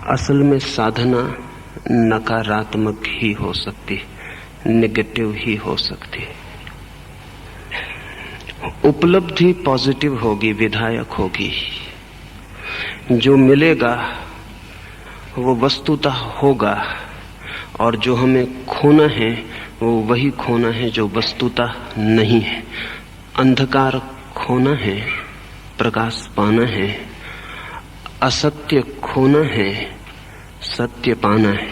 असल में साधना नकारात्मक ही हो सकती, नेगेटिव ही हो सकती है। उपलब्धि पॉजिटिव होगी, विधायक होगी। जो मिलेगा वो वस्तुतः होगा, और जो हमें खोना है वो वही खोना है जो वस्तुतः नहीं है। अंधकार खोना है, प्रकाश पाना है। असत्य खोना है, सत्य पाना है।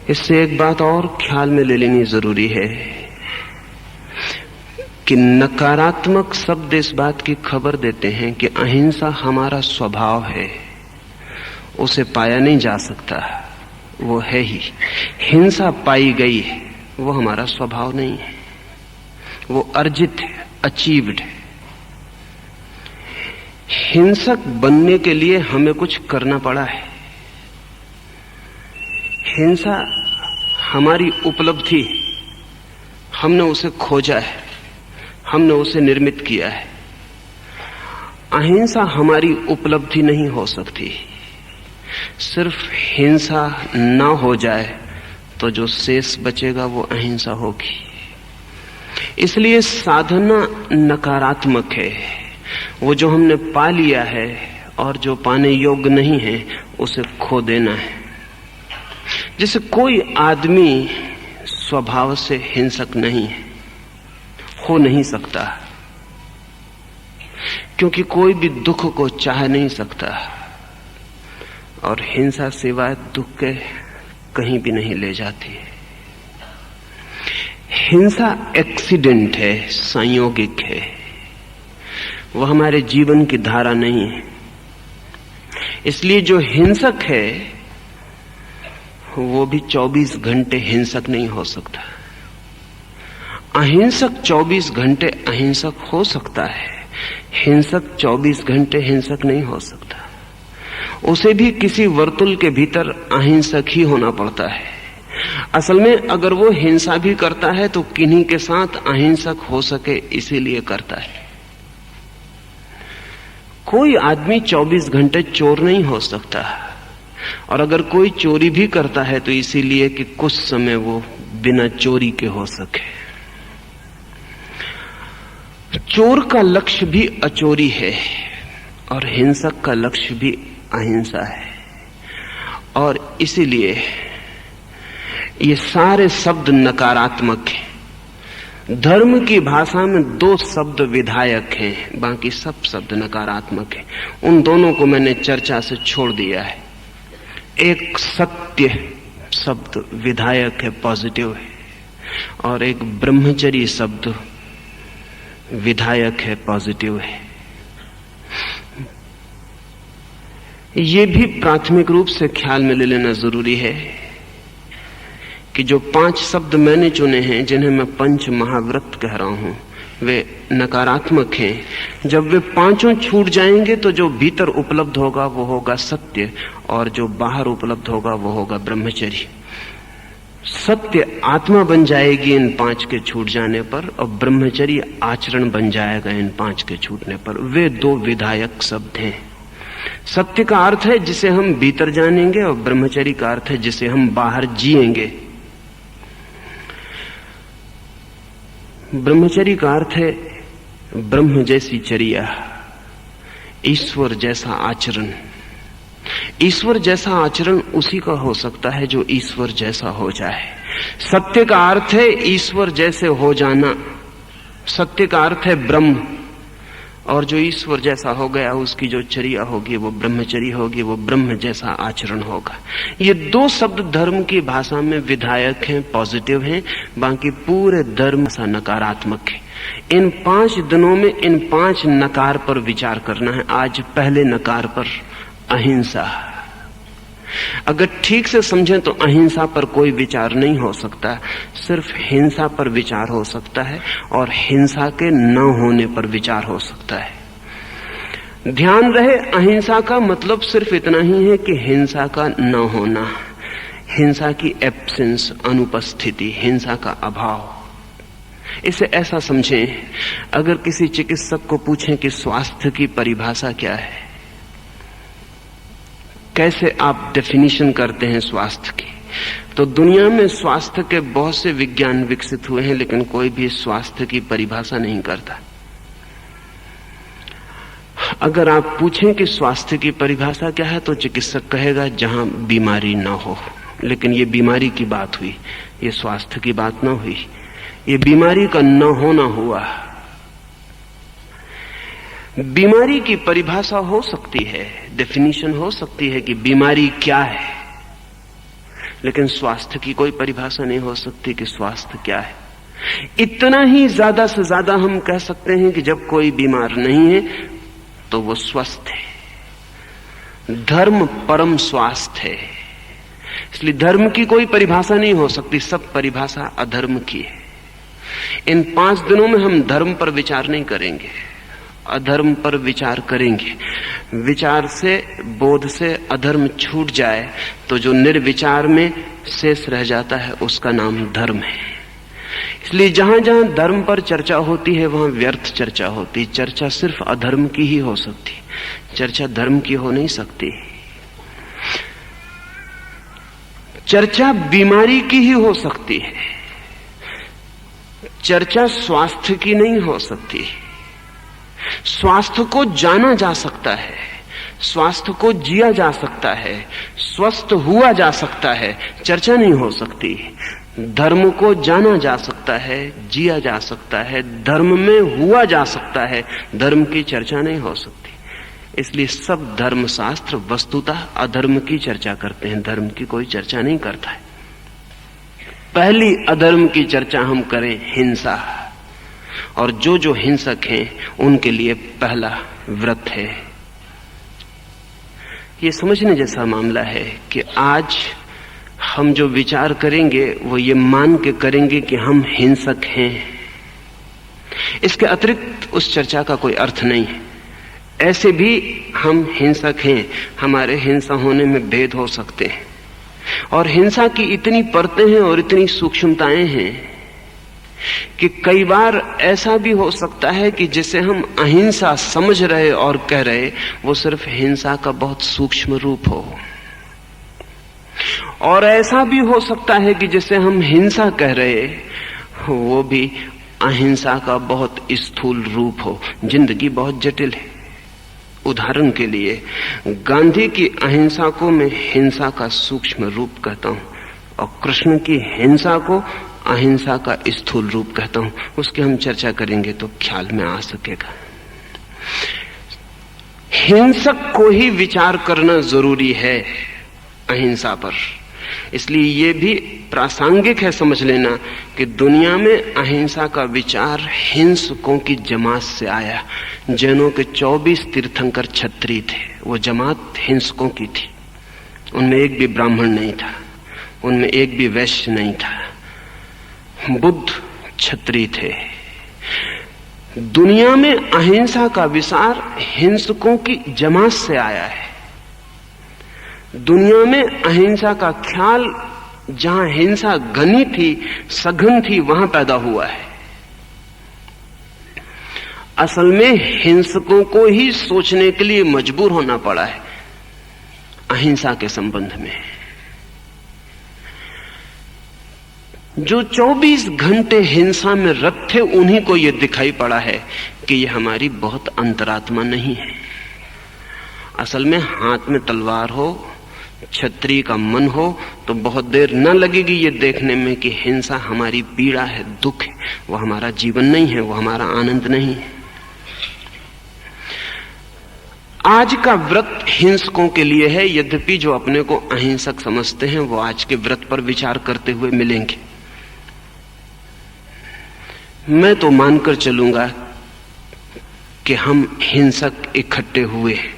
इससे एक बात और ख्याल में ले लेनी जरूरी है कि नकारात्मक शब्द इस बात की खबर देते हैं कि अहिंसा हमारा स्वभाव है, उसे पाया नहीं जा सकता, वो है ही। हिंसा पाई गई है, वो हमारा स्वभाव नहीं है, वो अर्जित है, अचीव्ड है। हिंसक बनने के लिए हमें कुछ करना पड़ा है। हिंसा हमारी उपलब्धि, हमने उसे खोजा है, हमने उसे निर्मित किया है। अहिंसा हमारी उपलब्धि नहीं हो सकती। सिर्फ हिंसा ना हो जाए तो जो शेष बचेगा वो अहिंसा होगी। इसलिए साधना नकारात्मक है। वो जो हमने पा लिया है और जो पाने योग्य नहीं है उसे खो देना है। जैसे कोई आदमी स्वभाव से हिंसक नहीं है, हो नहीं सकता, क्योंकि कोई भी दुख को चाह नहीं सकता, और हिंसा सिवाय दुख के कहीं भी नहीं ले जाती है। हिंसा एक्सीडेंट है, संयोगिक है, वह हमारे जीवन की धारा नहीं है। इसलिए जो हिंसक है वो भी 24 घंटे हिंसक नहीं हो सकता। अहिंसक 24 घंटे अहिंसक हो सकता है, हिंसक 24 घंटे हिंसक नहीं हो सकता। उसे भी किसी वर्तुल के भीतर अहिंसक ही होना पड़ता है। असल में अगर वो हिंसा भी करता है तो किन्हीं के साथ अहिंसक हो सके इसीलिए करता है। कोई आदमी 24 घंटे चोर नहीं हो सकता, और अगर कोई चोरी भी करता है तो इसीलिए कि कुछ समय वो बिना चोरी के हो सके। चोर का लक्ष्य भी अचोरी है और हिंसक का लक्ष्य भी अहिंसा है। और इसीलिए ये सारे शब्द नकारात्मक हैं। धर्म की भाषा में 2 शब्द विधायक हैं, बाकी सब शब्द नकारात्मक हैं। उन दोनों को मैंने चर्चा से छोड़ दिया है। एक सत्य शब्द विधायक है, पॉजिटिव है, और एक ब्रह्मचर्य शब्द विधायक है, पॉजिटिव है। ये भी प्राथमिक रूप से ख्याल में ले लेना जरूरी है कि जो 5 शब्द मैंने चुने हैं, जिन्हें मैं पंच महाव्रत कह रहा हूं, वे नकारात्मक हैं। जब वे 5 छूट जाएंगे तो जो भीतर उपलब्ध होगा वो होगा सत्य, और जो बाहर उपलब्ध होगा वो होगा ब्रह्मचर्य। सत्य आत्मा बन जाएगी इन 5 के छूट जाने पर, और ब्रह्मचर्य आचरण बन जाएगा इन 5 के छूटने पर। वे 2 विधायक शब्द हैं। सत्य का अर्थ है जिसे हम भीतर जानेंगे, और ब्रह्मचर्य का अर्थ है जिसे हम बाहर जिएंगे। ब्रह्मचर्य का अर्थ है ब्रह्म जैसी चर्या, ईश्वर जैसा आचरण। ईश्वर जैसा आचरण उसी का हो सकता है जो ईश्वर जैसा हो जाए। सत्य का अर्थ है ईश्वर जैसे हो जाना। सत्य का अर्थ है ब्रह्म, और जो ईश्वर जैसा हो गया उसकी जो चर्या होगी वो ब्रह्मचर्य होगी, वो ब्रह्म जैसा आचरण होगा। ये 2 शब्द धर्म की भाषा में विधायक हैं, पॉजिटिव हैं, बाकी पूरे धर्म सा नकारात्मक है। इन 5 दिनों में इन 5 नकार पर विचार करना है। आज पहले नकार पर, अहिंसा। अगर ठीक से समझें तो अहिंसा पर कोई विचार नहीं हो सकता, सिर्फ हिंसा पर विचार हो सकता है, और हिंसा के न होने पर विचार हो सकता है। ध्यान रहे, अहिंसा का मतलब सिर्फ इतना ही है कि हिंसा का न होना, हिंसा की एब्सेंस, अनुपस्थिति, हिंसा का अभाव। इसे ऐसा समझें, अगर किसी चिकित्सक को पूछें कि स्वास्थ्य की परिभाषा क्या है, कैसे आप डेफिनेशन करते हैं स्वास्थ्य की? तो दुनिया में स्वास्थ्य के बहुत से विज्ञान विकसित हुए हैं, लेकिन कोई भी स्वास्थ्य की परिभाषा नहीं करता। अगर आप पूछें कि स्वास्थ्य की परिभाषा क्या है, तो चिकित्सक कहेगा जहां बीमारी ना हो। लेकिन ये बीमारी की बात हुई, ये स्वास्थ्य की बात ना हुई, ये बीमारी का न होना हुआ। बीमारी की परिभाषा हो सकती है, डेफिनेशन हो सकती है कि बीमारी क्या है, लेकिन स्वास्थ्य की कोई परिभाषा नहीं हो सकती कि स्वास्थ्य क्या है। इतना ही ज्यादा से ज्यादा हम कह सकते हैं कि जब कोई बीमार नहीं है तो वो स्वस्थ है। धर्म परम स्वास्थ्य है, इसलिए धर्म की कोई परिभाषा नहीं हो सकती, सब परिभाषा अधर्म की है। इन 5 दिनों में हम धर्म पर विचार नहीं करेंगे, अधर्म पर विचार करेंगे। विचार से, बोध से अधर्म छूट जाए तो जो निर्विचार में शेष रह जाता है उसका नाम धर्म है। इसलिए जहां जहां धर्म पर चर्चा होती है वहां व्यर्थ चर्चा होती। चर्चा सिर्फ अधर्म की ही हो सकती, चर्चा धर्म की हो नहीं सकती। चर्चा बीमारी की ही हो सकती है, चर्चा स्वास्थ्य की नहीं हो सकती। स्वास्थ्य को जाना जा सकता है, स्वास्थ्य को जिया जा सकता है, स्वस्थ हुआ जा सकता है, चर्चा नहीं हो सकती। धर्म को जाना जा सकता है, जिया जा सकता है, धर्म में हुआ जा सकता है, धर्म की चर्चा नहीं हो सकती। इसलिए सब धर्मशास्त्र वस्तुतः अधर्म की चर्चा करते हैं, धर्म की कोई चर्चा नहीं करता है। पहली अधर्म की चर्चा हम करें हिंसा, और जो जो हिंसक हैं उनके लिए पहला व्रत है। ये समझने जैसा मामला है कि आज हम जो विचार करेंगे वो ये मान के करेंगे कि हम हिंसक हैं। इसके अतिरिक्त उस चर्चा का कोई अर्थ नहीं है। ऐसे भी हम हिंसक हैं, हमारे हिंसा होने में भेद हो सकते हैं, और हिंसा की इतनी परतें हैं और इतनी सूक्ष्मताएं हैं कि कई बार ऐसा भी हो सकता है कि जिसे हम अहिंसा समझ रहे और कह रहे वो सिर्फ हिंसा का बहुत सूक्ष्म रूप हो, और ऐसा भी हो सकता है कि जिसे हम हिंसा कह रहे वो भी अहिंसा का बहुत स्थूल रूप हो। जिंदगी बहुत जटिल है। उदाहरण के लिए गांधी की अहिंसा को मैं हिंसा का सूक्ष्म रूप कहता हूं, और कृष्ण की हिंसा को अहिंसा का स्थूल रूप कहता हूं। उसकी हम चर्चा करेंगे तो ख्याल में आ सकेगा। हिंसक को ही विचार करना जरूरी है अहिंसा पर। इसलिए ये भी प्रासंगिक है समझ लेना कि दुनिया में अहिंसा का विचार हिंसकों की जमात से आया। जैनों के 24 तीर्थंकर क्षत्रिय थे, वो जमात हिंसकों की थी। उनमें एक भी ब्राह्मण नहीं था, उनमें एक भी वैश्य नहीं था। बुद्ध क्षत्रिय थे। दुनिया में अहिंसा का विचार हिंसकों की जमात से आया है। दुनिया में अहिंसा का ख्याल जहां हिंसा घनी थी, सघन थी, वहां पैदा हुआ है। असल में हिंसकों को ही सोचने के लिए मजबूर होना पड़ा है अहिंसा के संबंध में। जो 24 घंटे हिंसा में रत थे उन्हीं को यह दिखाई पड़ा है कि यह हमारी बहुत अंतरात्मा नहीं है। असल में हाथ में तलवार हो, क्षत्रिय का मन हो तो बहुत देर न लगेगी ये देखने में कि हिंसा हमारी पीड़ा है, दुख है, वो हमारा जीवन नहीं है, वो हमारा आनंद नहीं है। आज का व्रत हिंसकों के लिए है, यद्यपि जो अपने को अहिंसक समझते हैं वो आज के व्रत पर विचार करते हुए मिलेंगे। मैं तो मानकर चलूंगा कि हम हिंसक इकट्ठे हुए हैं,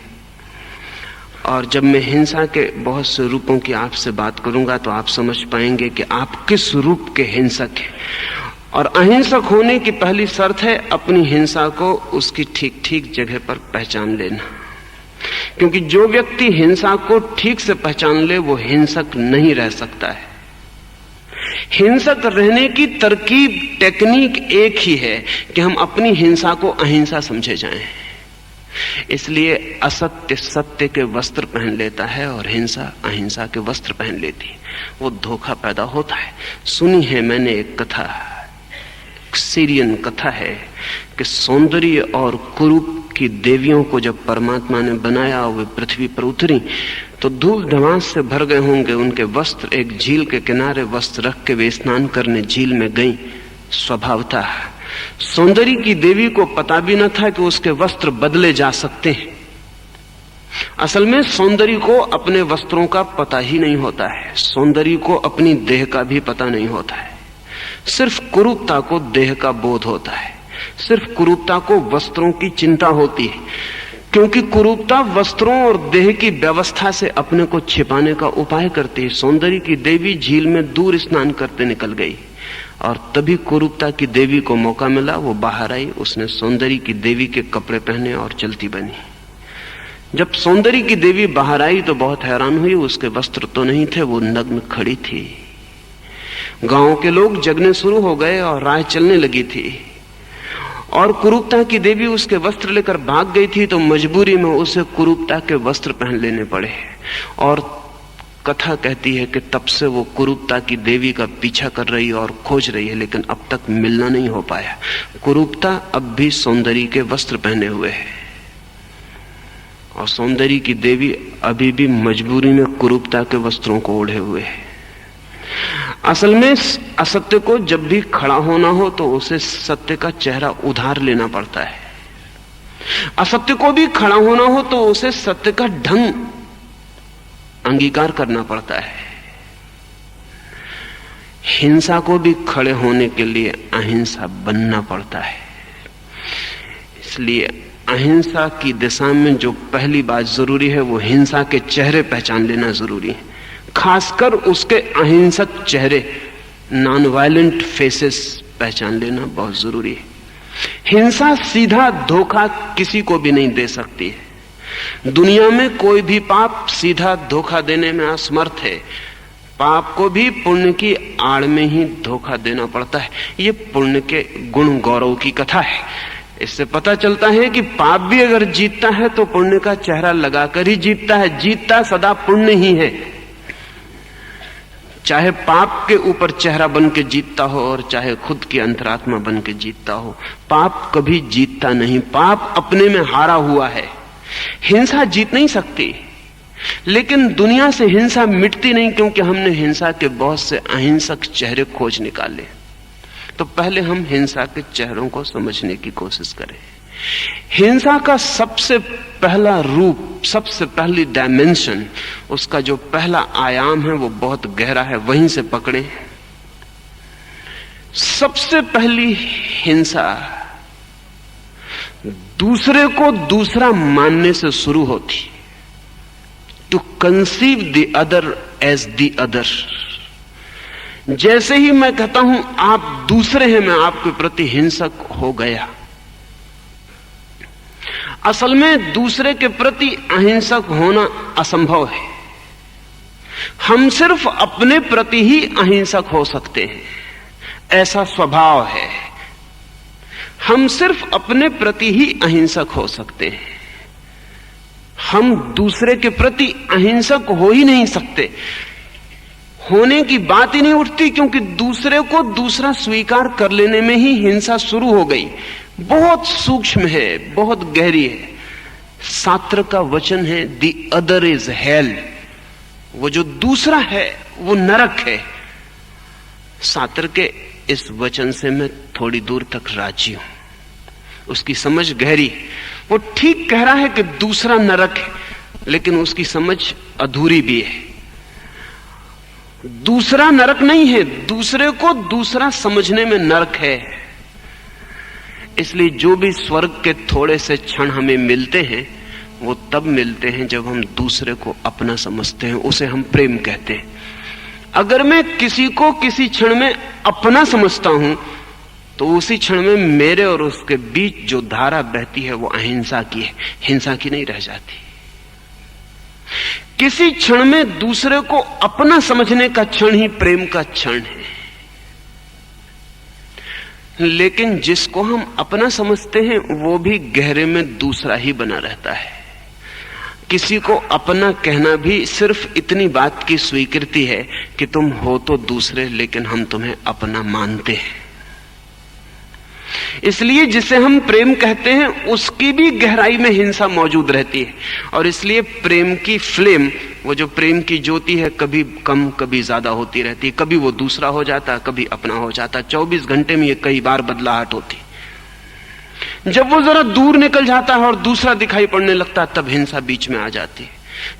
और जब मैं हिंसा के बहुत से रूपों की आपसे बात करूंगा तो आप समझ पाएंगे कि आप किस रूप के हिंसक हैं। और अहिंसक होने की पहली शर्त है अपनी हिंसा को उसकी ठीक ठीक जगह पर पहचान लेना, क्योंकि जो व्यक्ति हिंसा को ठीक से पहचान ले वो हिंसक नहीं रह सकता है। हिंसक रहने की तरकीब, टेक्निक एक ही है कि हम अपनी हिंसा को अहिंसा समझे जाएं। इसलिए असत्य सत्य के वस्त्र पहन लेता है और हिंसा अहिंसा के वस्त्र पहन लेती है। वो धोखा पैदा होता है। सुनी है मैंने एक कथा, सीरियन कथा है कि सौंदर्य और कुरूप की देवियों को जब परमात्मा ने बनाया और वे पृथ्वी पर उतरी तो धूल धमास से भर गए होंगे उनके वस्त्र। एक झील के किनारे वस्त्र रख के वे स्नान करने झील में गई। स्वभावतः सौंदर्य की देवी को पता भी न था कि उसके वस्त्र बदले जा सकते हैं। असल में सौंदर्य को अपने वस्त्रों का पता ही नहीं होता है, सौंदर्य को अपनी देह का भी पता नहीं होता है। सिर्फ कुरूपता को देह का बोध होता है, सिर्फ कुरूपता को वस्त्रों की चिंता होती है, क्योंकि कुरूपता वस्त्रों और देह की व्यवस्था से अपने को छिपाने का उपाय करती है। सौंदर्य की देवी झील में दूर स्नान करते निकल गई और तभी कुरूपता की देवी को मौका मिला, वो बाहर आई। उसने सौंदर्य की देवी के कपड़े पहने और चलती बनी। जब सौंदर्य की देवी बाहर आई तो बहुत हैरान हुई, उसके वस्त्र तो नहीं थे, वो नग्न खड़ी थी। गांव के लोग जगने शुरू हो गए और राह चलने लगी थी और कुरूपता की देवी उसके वस्त्र लेकर भाग गई थी, तो मजबूरी में उसे कुरूपता के वस्त्र पहन लेने पड़े। और कथा कहती है कि तब से वो कुरूपता की देवी का पीछा कर रही और खोज रही है, लेकिन अब तक मिलना नहीं हो पाया। कुरूपता अब भी सौंदर्य के वस्त्र पहने हुए है और सौंदर्य की देवी अभी भी मजबूरी में कुरूपता के वस्त्रों को ओढ़े हुए है। असल में असत्य को जब भी खड़ा होना हो तो उसे सत्य का चेहरा उधार लेना पड़ता है। असत्य को भी खड़ा होना हो तो उसे सत्य का ढंग अंगीकार करना पड़ता है। हिंसा को भी खड़े होने के लिए अहिंसा बनना पड़ता है। इसलिए अहिंसा की दिशा में जो पहली बात जरूरी है वो हिंसा के चेहरे पहचान लेना जरूरी है, खासकर उसके अहिंसक चेहरे, नॉन वायलेंट फेसेस पहचान लेना बहुत जरूरी है। हिंसा सीधा धोखा किसी को भी नहीं दे सकती है। दुनिया में कोई भी पाप सीधा धोखा देने में असमर्थ है। पाप को भी पुण्य की आड़ में ही धोखा देना पड़ता है। ये पुण्य के गुण गौरव की कथा है। इससे पता चलता है कि पाप भी अगर जीतता है तो पुण्य का चेहरा लगाकर ही जीतता है। जीतता सदा पुण्य ही है, चाहे पाप के ऊपर चेहरा बन के जीतता हो और चाहे खुद की अंतरात्मा बन के जीतता हो। पाप कभी जीतता नहीं, पाप अपने में हारा हुआ है। हिंसा जीत नहीं सकती, लेकिन दुनिया से हिंसा मिटती नहीं, क्योंकि हमने हिंसा के बहुत से अहिंसक चेहरे खोज निकाले। तो पहले हम हिंसा के चेहरों को समझने की कोशिश करें। हिंसा का सबसे पहला रूप, सबसे पहली डायमेंशन, उसका जो पहला आयाम है वो बहुत गहरा है, वहीं से पकड़े। सबसे पहली हिंसा दूसरे को दूसरा मानने से शुरू होती। To conceive the other as the other. जैसे ही मैं कहता हूं आप दूसरे हैं, मैं आपके प्रति हिंसक हो गया। असल में दूसरे के प्रति अहिंसक होना असंभव है। हम सिर्फ अपने प्रति ही अहिंसक हो सकते हैं, ऐसा स्वभाव है। हम सिर्फ अपने प्रति ही अहिंसक हो सकते हैं। हम दूसरे के प्रति अहिंसक हो ही नहीं सकते, होने की बात ही नहीं उठती, क्योंकि दूसरे को दूसरा स्वीकार कर लेने में ही हिंसा शुरू हो गई। बहुत सूक्ष्म है, बहुत गहरी है। शास्त्र का वचन है द अदर इज हेल। वो जो दूसरा है वो नरक है। शास्त्र के इस वचन से मैं थोड़ी दूर तक राजी हूं। उसकी समझ गहरी, वो ठीक कह रहा है कि दूसरा नरक है, लेकिन उसकी समझ अधूरी भी है। दूसरा नरक नहीं है, दूसरे को दूसरा समझने में नरक है। इसलिए जो भी स्वर्ग के थोड़े से क्षण हमें मिलते हैं वो तब मिलते हैं जब हम दूसरे को अपना समझते हैं, उसे हम प्रेम कहते हैं। अगर मैं किसी को किसी क्षण में अपना समझता हूं तो उसी क्षण में मेरे और उसके बीच जो धारा बहती है वो अहिंसा की है, हिंसा की नहीं रह जाती। किसी क्षण में दूसरे को अपना समझने का क्षण ही प्रेम का क्षण है। लेकिन जिसको हम अपना समझते हैं वो भी गहरे में दूसरा ही बना रहता है। किसी को अपना कहना भी सिर्फ इतनी बात की स्वीकृति है कि तुम हो तो दूसरे, लेकिन हम तुम्हें अपना मानते हैं। इसलिए जिसे हम प्रेम कहते हैं उसकी भी गहराई में हिंसा मौजूद रहती है। और इसलिए प्रेम की फ्लेम, वो जो प्रेम की ज्योति है, कभी कम कभी ज्यादा होती रहती है। कभी वो दूसरा हो जाता, कभी अपना हो जाता। 24 घंटे में ये कई बार बदलाहट होती। जब वो जरा दूर निकल जाता है और दूसरा दिखाई पड़ने लगता है, तब हिंसा बीच में आ जाती है।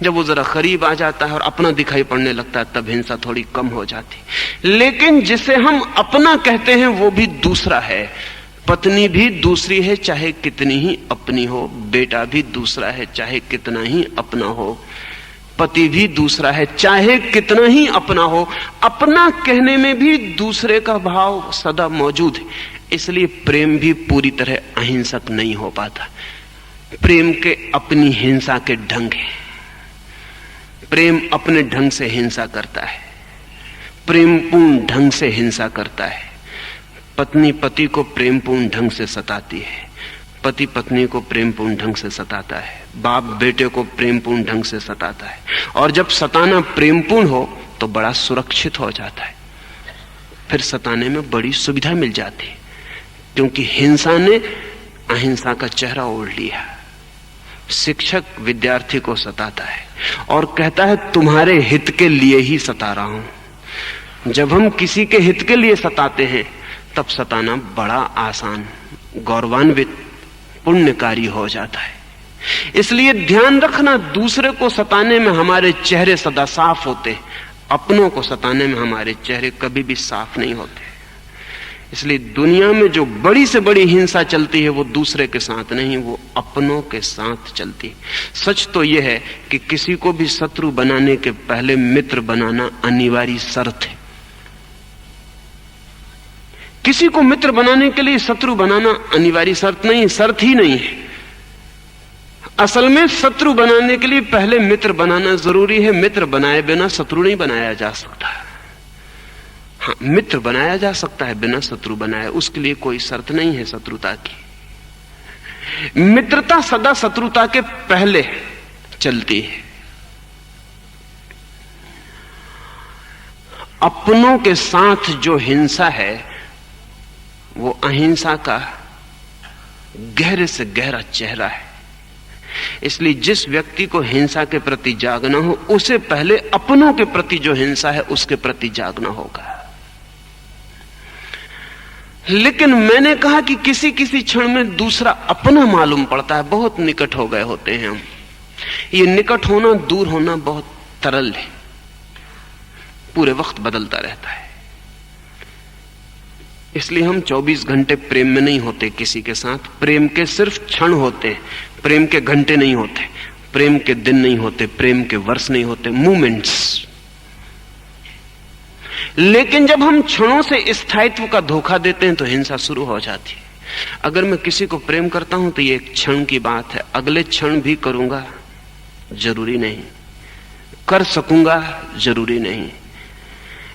जब वो जरा करीब आ जाता है और अपना दिखाई पड़ने लगता है, तब हिंसा थोड़ी कम हो जाती। लेकिन जिसे हम अपना कहते हैं वो भी दूसरा है। पत्नी भी दूसरी है, चाहे कितनी ही अपनी हो। बेटा भी दूसरा है, चाहे कितना ही अपना हो। पति भी दूसरा है, चाहे कितना ही अपना हो। अपना कहने में भी दूसरे का भाव सदा मौजूद है। इसलिए प्रेम भी पूरी तरह अहिंसक नहीं हो पाता। प्रेम के अपनी हिंसा के ढंग हैं। प्रेम अपने ढंग से हिंसा करता है, प्रेमपूर्ण ढंग से हिंसा करता है। पत्नी पति को प्रेमपूर्ण ढंग से सताती है, पति पत्नी को प्रेमपूर्ण ढंग से सताता है, बाप बेटे को प्रेमपूर्ण ढंग से सताता है। और जब सताना प्रेमपूर्ण हो तो बड़ा सुरक्षित हो जाता है, फिर सताने में बड़ी सुविधा मिल जाती है, क्योंकि हिंसा ने अहिंसा का चेहरा ओढ़ लिया। शिक्षक विद्यार्थी को सताता है और कहता है तुम्हारे हित के लिए ही सता रहा हूं। जब हम किसी के हित के लिए सताते हैं तब सताना बड़ा आसान, गौरवान्वित, पुण्यकारी हो जाता है। इसलिए ध्यान रखना, दूसरे को सताने में हमारे चेहरे सदा साफ होते, अपनों को सताने में हमारे चेहरे कभी भी साफ नहीं होते। इसलिए दुनिया में जो बड़ी से बड़ी हिंसा चलती है वो दूसरे के साथ नहीं, वो अपनों के साथ चलती है। सच तो यह है कि किसी को भी शत्रु बनाने के पहले मित्र बनाना अनिवार्य शर्त है। किसी को मित्र बनाने के लिए शत्रु बनाना अनिवार्य शर्त नहीं, शर्त ही नहीं है। असल में शत्रु बनाने के लिए पहले मित्र बनाना जरूरी है। मित्र बनाए बिना शत्रु नहीं बनाया जा सकता। हाँ, मित्र बनाया जा सकता है बिना शत्रु बनाए, उसके लिए कोई शर्त नहीं है शत्रुता की। मित्रता सदा शत्रुता के पहले चलती है। अपनों के साथ जो हिंसा है वो अहिंसा का गहरे से गहरा चेहरा है। इसलिए जिस व्यक्ति को हिंसा के प्रति जागना हो, उसे पहले अपनों के प्रति जो हिंसा है उसके प्रति जागना होगा। लेकिन मैंने कहा कि किसी किसी क्षण में दूसरा अपना मालूम पड़ता है। बहुत निकट हो गए होते हैं हम। ये निकट होना, दूर होना बहुत तरल है, पूरे वक्त बदलता रहता है। इसलिए हम 24 घंटे प्रेम में नहीं होते किसी के साथ। प्रेम के सिर्फ क्षण होते हैं, प्रेम के घंटे नहीं होते, प्रेम के दिन नहीं होते, प्रेम के वर्ष नहीं होते, मोमेंट्स। लेकिन जब हम क्षणों से स्थायित्व का धोखा देते हैं तो हिंसा शुरू हो जाती है। अगर मैं किसी को प्रेम करता हूं तो ये एक क्षण की बात है, अगले क्षण भी करूंगा जरूरी नहीं, कर सकूंगा जरूरी नहीं।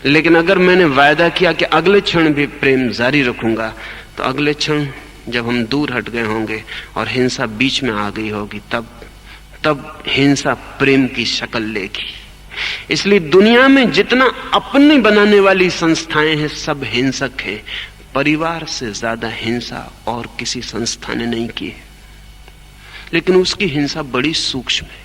लेकिन अगर मैंने वायदा किया कि अगले क्षण भी प्रेम जारी रखूंगा, तो अगले क्षण जब हम दूर हट गए होंगे और हिंसा बीच में आ गई होगी, तब हिंसा प्रेम की शक्ल लेगी। इसलिए दुनिया में जितना अपनी बनाने वाली संस्थाएं हैं सब हिंसक हैं। परिवार से ज्यादा हिंसा और किसी संस्था ने नहीं की है, लेकिन उसकी हिंसा बड़ी सूक्ष्म है।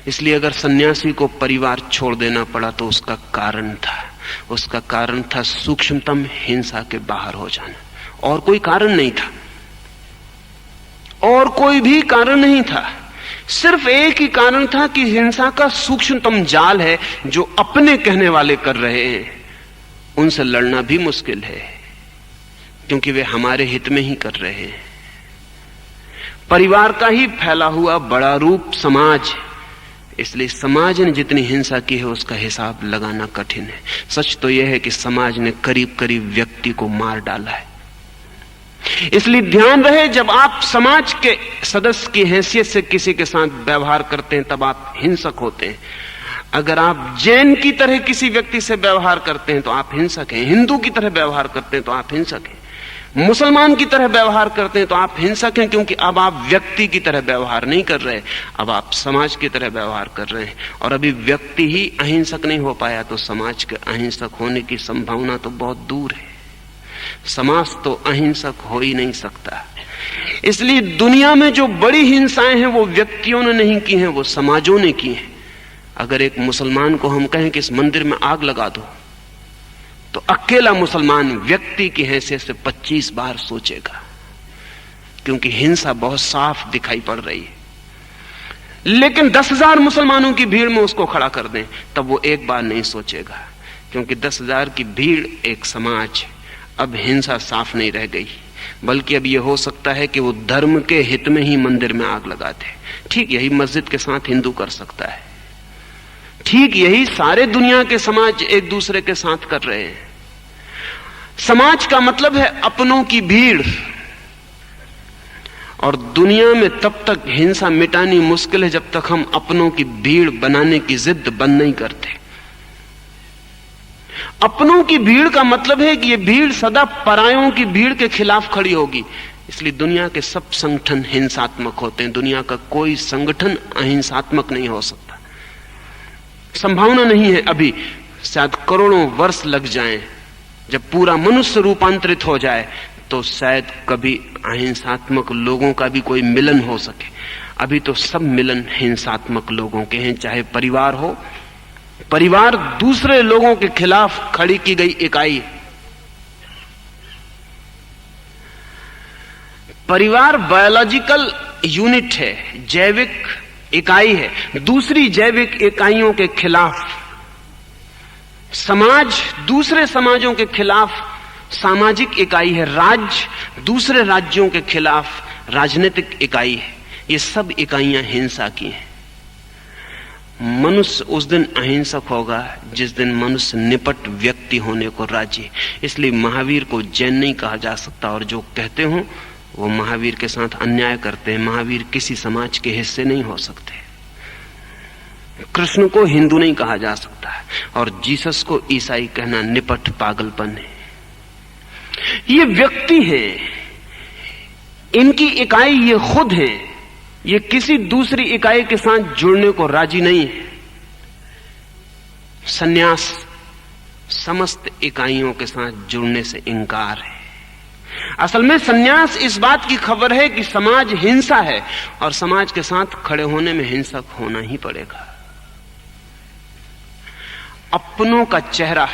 इसलिए अगर सन्यासी को परिवार छोड़ देना पड़ा तो उसका कारण था सूक्ष्मतम हिंसा के बाहर हो जाना, और कोई कारण नहीं था, और कोई भी कारण नहीं था। सिर्फ एक ही कारण था कि हिंसा का सूक्ष्मतम जाल है जो अपने कहने वाले कर रहे हैं। उनसे लड़ना भी मुश्किल है क्योंकि वे हमारे हित में ही कर रहे हैं। परिवार का ही फैला हुआ बड़ा रूप समाज, इसलिए समाज ने जितनी हिंसा की है उसका हिसाब लगाना कठिन है। सच तो यह है कि समाज ने करीब करीब व्यक्ति को मार डाला है। इसलिए ध्यान रहे, जब आप समाज के सदस्य की हैसियत से किसी के साथ व्यवहार करते हैं तब आप हिंसक होते हैं। अगर आप जैन की तरह किसी व्यक्ति से व्यवहार करते हैं तो आप हिंसक हैं, हिंदू की तरह व्यवहार करते हैं तो आप हिंसक हैं। मुसलमान की तरह व्यवहार करते हैं तो आप हिंसक हैं, क्योंकि अब आप व्यक्ति की तरह व्यवहार नहीं कर रहे, अब आप समाज की तरह व्यवहार कर रहे हैं। और अभी व्यक्ति ही अहिंसक नहीं हो पाया तो समाज के अहिंसक होने की संभावना तो बहुत दूर है। समाज तो अहिंसक हो ही नहीं सकता। इसलिए दुनिया में जो बड़ी हिंसाएं हैं वो व्यक्तियों ने नहीं की हैं, वो समाजों ने की हैं। अगर एक मुसलमान को हम कहें कि इस मंदिर में आग लगा दो, तो अकेला मुसलमान व्यक्ति की हैसियत से 25 बार सोचेगा, क्योंकि हिंसा बहुत साफ दिखाई पड़ रही है। लेकिन 10,000 मुसलमानों की भीड़ में उसको खड़ा कर दें तब वो एक बार नहीं सोचेगा, क्योंकि 10,000 की भीड़ एक समाज। अब हिंसा साफ नहीं रह गई, बल्कि अब यह हो सकता है कि वो धर्म के हित में ही मंदिर में आग लगा दे। ठीक यही मस्जिद के साथ हिंदू कर सकता है, ठीक यही सारे दुनिया के समाज एक दूसरे के साथ कर रहे हैं। समाज का मतलब है अपनों की भीड़, और दुनिया में तब तक हिंसा मिटानी मुश्किल है जब तक हम अपनों की भीड़ बनाने की जिद बंद नहीं करते। अपनों की भीड़ का मतलब है कि यह भीड़ सदा परायों की भीड़ के खिलाफ खड़ी होगी। इसलिए दुनिया के सब संगठन हिंसात्मक होते हैं, दुनिया का कोई संगठन अहिंसात्मक नहीं हो सकता। संभावना नहीं है, अभी शायद करोड़ों वर्ष लग जाएं, जब पूरा मनुष्य रूपांतरित हो जाए तो शायद कभी अहिंसात्मक लोगों का भी कोई मिलन हो सके। अभी तो सब मिलन हिंसात्मक लोगों के हैं, चाहे परिवार हो। परिवार दूसरे लोगों के खिलाफ खड़ी की गई इकाई। परिवार बायोलॉजिकल यूनिट है, जैविक इकाई है, दूसरी जैविक इकाइयों के खिलाफ। समाज दूसरे समाजों के खिलाफ सामाजिक इकाई है, राज्य दूसरे राज्यों के खिलाफ राजनीतिक इकाई है। ये सब इकाइयां हिंसा की हैं। मनुष्य उस दिन अहिंसक होगा जिस दिन मनुष्य निपट व्यक्ति होने को राजी। इसलिए महावीर को जैन नहीं कहा जा सकता, और जो कहते हो वो महावीर के साथ अन्याय करते हैं। महावीर किसी समाज के हिस्से नहीं हो सकते। कृष्ण को हिंदू नहीं कहा जा सकता, और जीसस को ईसाई कहना निपट पागलपन है। ये व्यक्ति हैं, इनकी इकाई ये खुद है, ये किसी दूसरी इकाई के साथ जुड़ने को राजी नहीं है। सन्यास समस्त इकाइयों के साथ जुड़ने से इंकार है। असल में सन्यास इस बात की खबर है कि समाज हिंसा है, और समाज के साथ खड़े होने में हिंसक होना ही पड़ेगा। अपनों का चेहरा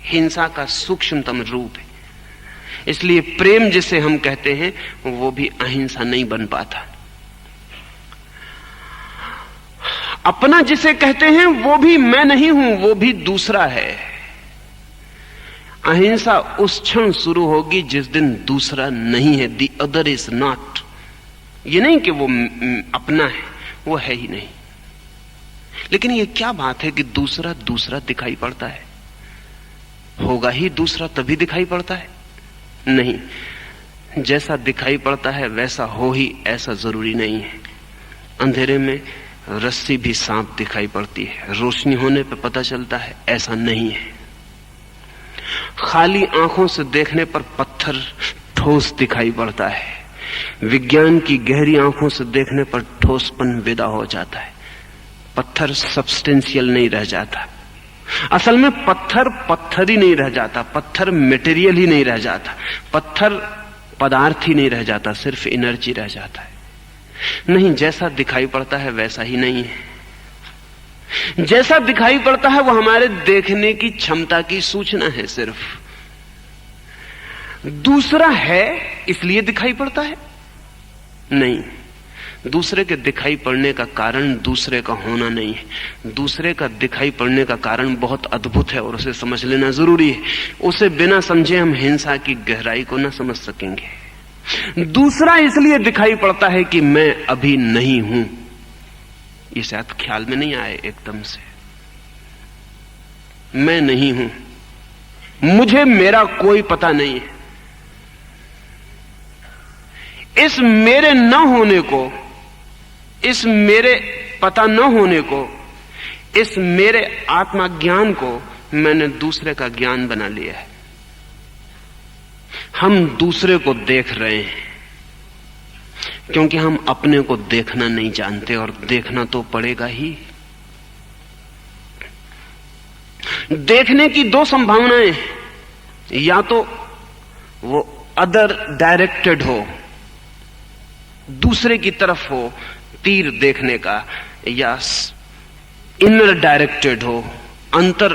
हिंसा का सूक्ष्मतम रूप है। इसलिए प्रेम जिसे हम कहते हैं वो भी अहिंसा नहीं बन पाता। अपना जिसे कहते हैं वो भी मैं नहीं हूं, वो भी दूसरा है। अहिंसा उस क्षण शुरू होगी जिस दिन दूसरा नहीं है, द अदर इज नॉट। ये नहीं कि वो अपना है, वो है ही नहीं। लेकिन ये क्या बात है कि दूसरा दूसरा दिखाई पड़ता है? होगा ही दूसरा तभी दिखाई पड़ता है? नहीं, जैसा दिखाई पड़ता है वैसा हो ही ऐसा जरूरी नहीं है। अंधेरे में रस्सी भी सांप दिखाई पड़ती है, रोशनी होने पर पता चलता है ऐसा नहीं है। खाली आंखों से देखने पर पत्थर ठोस दिखाई पड़ता है, विज्ञान की गहरी आंखों से देखने पर ठोसपन विदा हो जाता है। पत्थर सब्सटेंशियल नहीं रह जाता। असल में पत्थर पत्थर ही नहीं रह जाता, पत्थर मटेरियल ही नहीं रह जाता, पत्थर पदार्थ ही नहीं रह जाता, सिर्फ एनर्जी रह जाता है। नहीं, जैसा दिखाई पड़ता है वैसा ही नहीं है। जैसा दिखाई पड़ता है वो हमारे देखने की क्षमता की सूचना है सिर्फ। दूसरा है इसलिए दिखाई पड़ता है? नहीं, दूसरे के दिखाई पड़ने का कारण दूसरे का होना नहीं है। दूसरे का दिखाई पड़ने का कारण बहुत अद्भुत है और उसे समझ लेना जरूरी है। उसे बिना समझे हम हिंसा की गहराई को न समझ सकेंगे। दूसरा इसलिए दिखाई पड़ता है कि मैं अभी नहीं हूं। ये शायद ख्याल में नहीं आए एकदम से। मैं नहीं हूं, मुझे मेरा कोई पता नहीं है। इस मेरे न होने को, इस मेरे पता न होने को, इस मेरे आत्मा ज्ञान को मैंने दूसरे का ज्ञान बना लिया है। हम दूसरे को देख रहे हैं क्योंकि हम अपने को देखना नहीं जानते, और देखना तो पड़ेगा ही। देखने की दो संभावनाएं, या तो वो अदर डायरेक्टेड हो, दूसरे की तरफ हो तीर देखने का, या इनर डायरेक्टेड हो, अंतर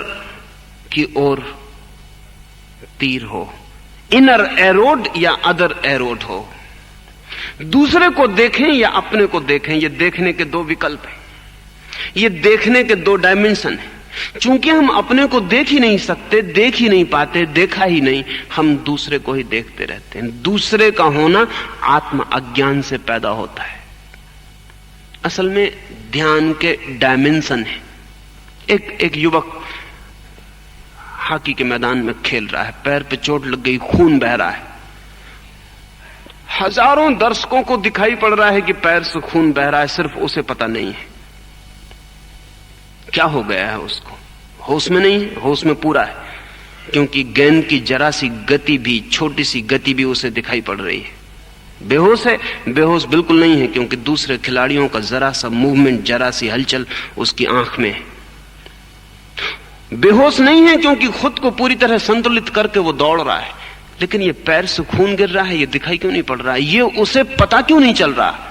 की ओर तीर हो। इनर एरोड या अदर एरोड हो। दूसरे को देखें या अपने को देखें, ये देखने के दो विकल्प हैं, ये देखने के दो डायमेंशन हैं। चूंकि हम अपने को देख ही नहीं सकते, देख ही नहीं पाते, देखा ही नहीं, हम दूसरे को ही देखते रहते हैं। दूसरे का होना आत्म अज्ञान से पैदा होता है। असल में ध्यान के डायमेंशन है। एक युवक हॉकी के मैदान में खेल रहा है, पैर पे चोट लग गई, खून बह रहा है। हजारों दर्शकों को दिखाई पड़ रहा है कि पैर से खून बह रहा है, सिर्फ उसे पता नहीं है क्या हो गया है उसको। होश में नहीं है, होश में पूरा है, क्योंकि गेंद की जरा सी गति भी, छोटी सी गति भी उसे दिखाई पड़ रही है। बेहोश है? बेहोश बिल्कुल नहीं है, क्योंकि दूसरे खिलाड़ियों का जरा सा मूवमेंट, जरा सी हलचल उसकी आंख में है। बेहोश नहीं है क्योंकि खुद को पूरी तरह संतुलित करके वो दौड़ रहा है, लेकिन ये पैर से खून गिर रहा है, ये दिखाई क्यों नहीं पड़ रहा है, ये उसे पता क्यों नहीं चल रहा।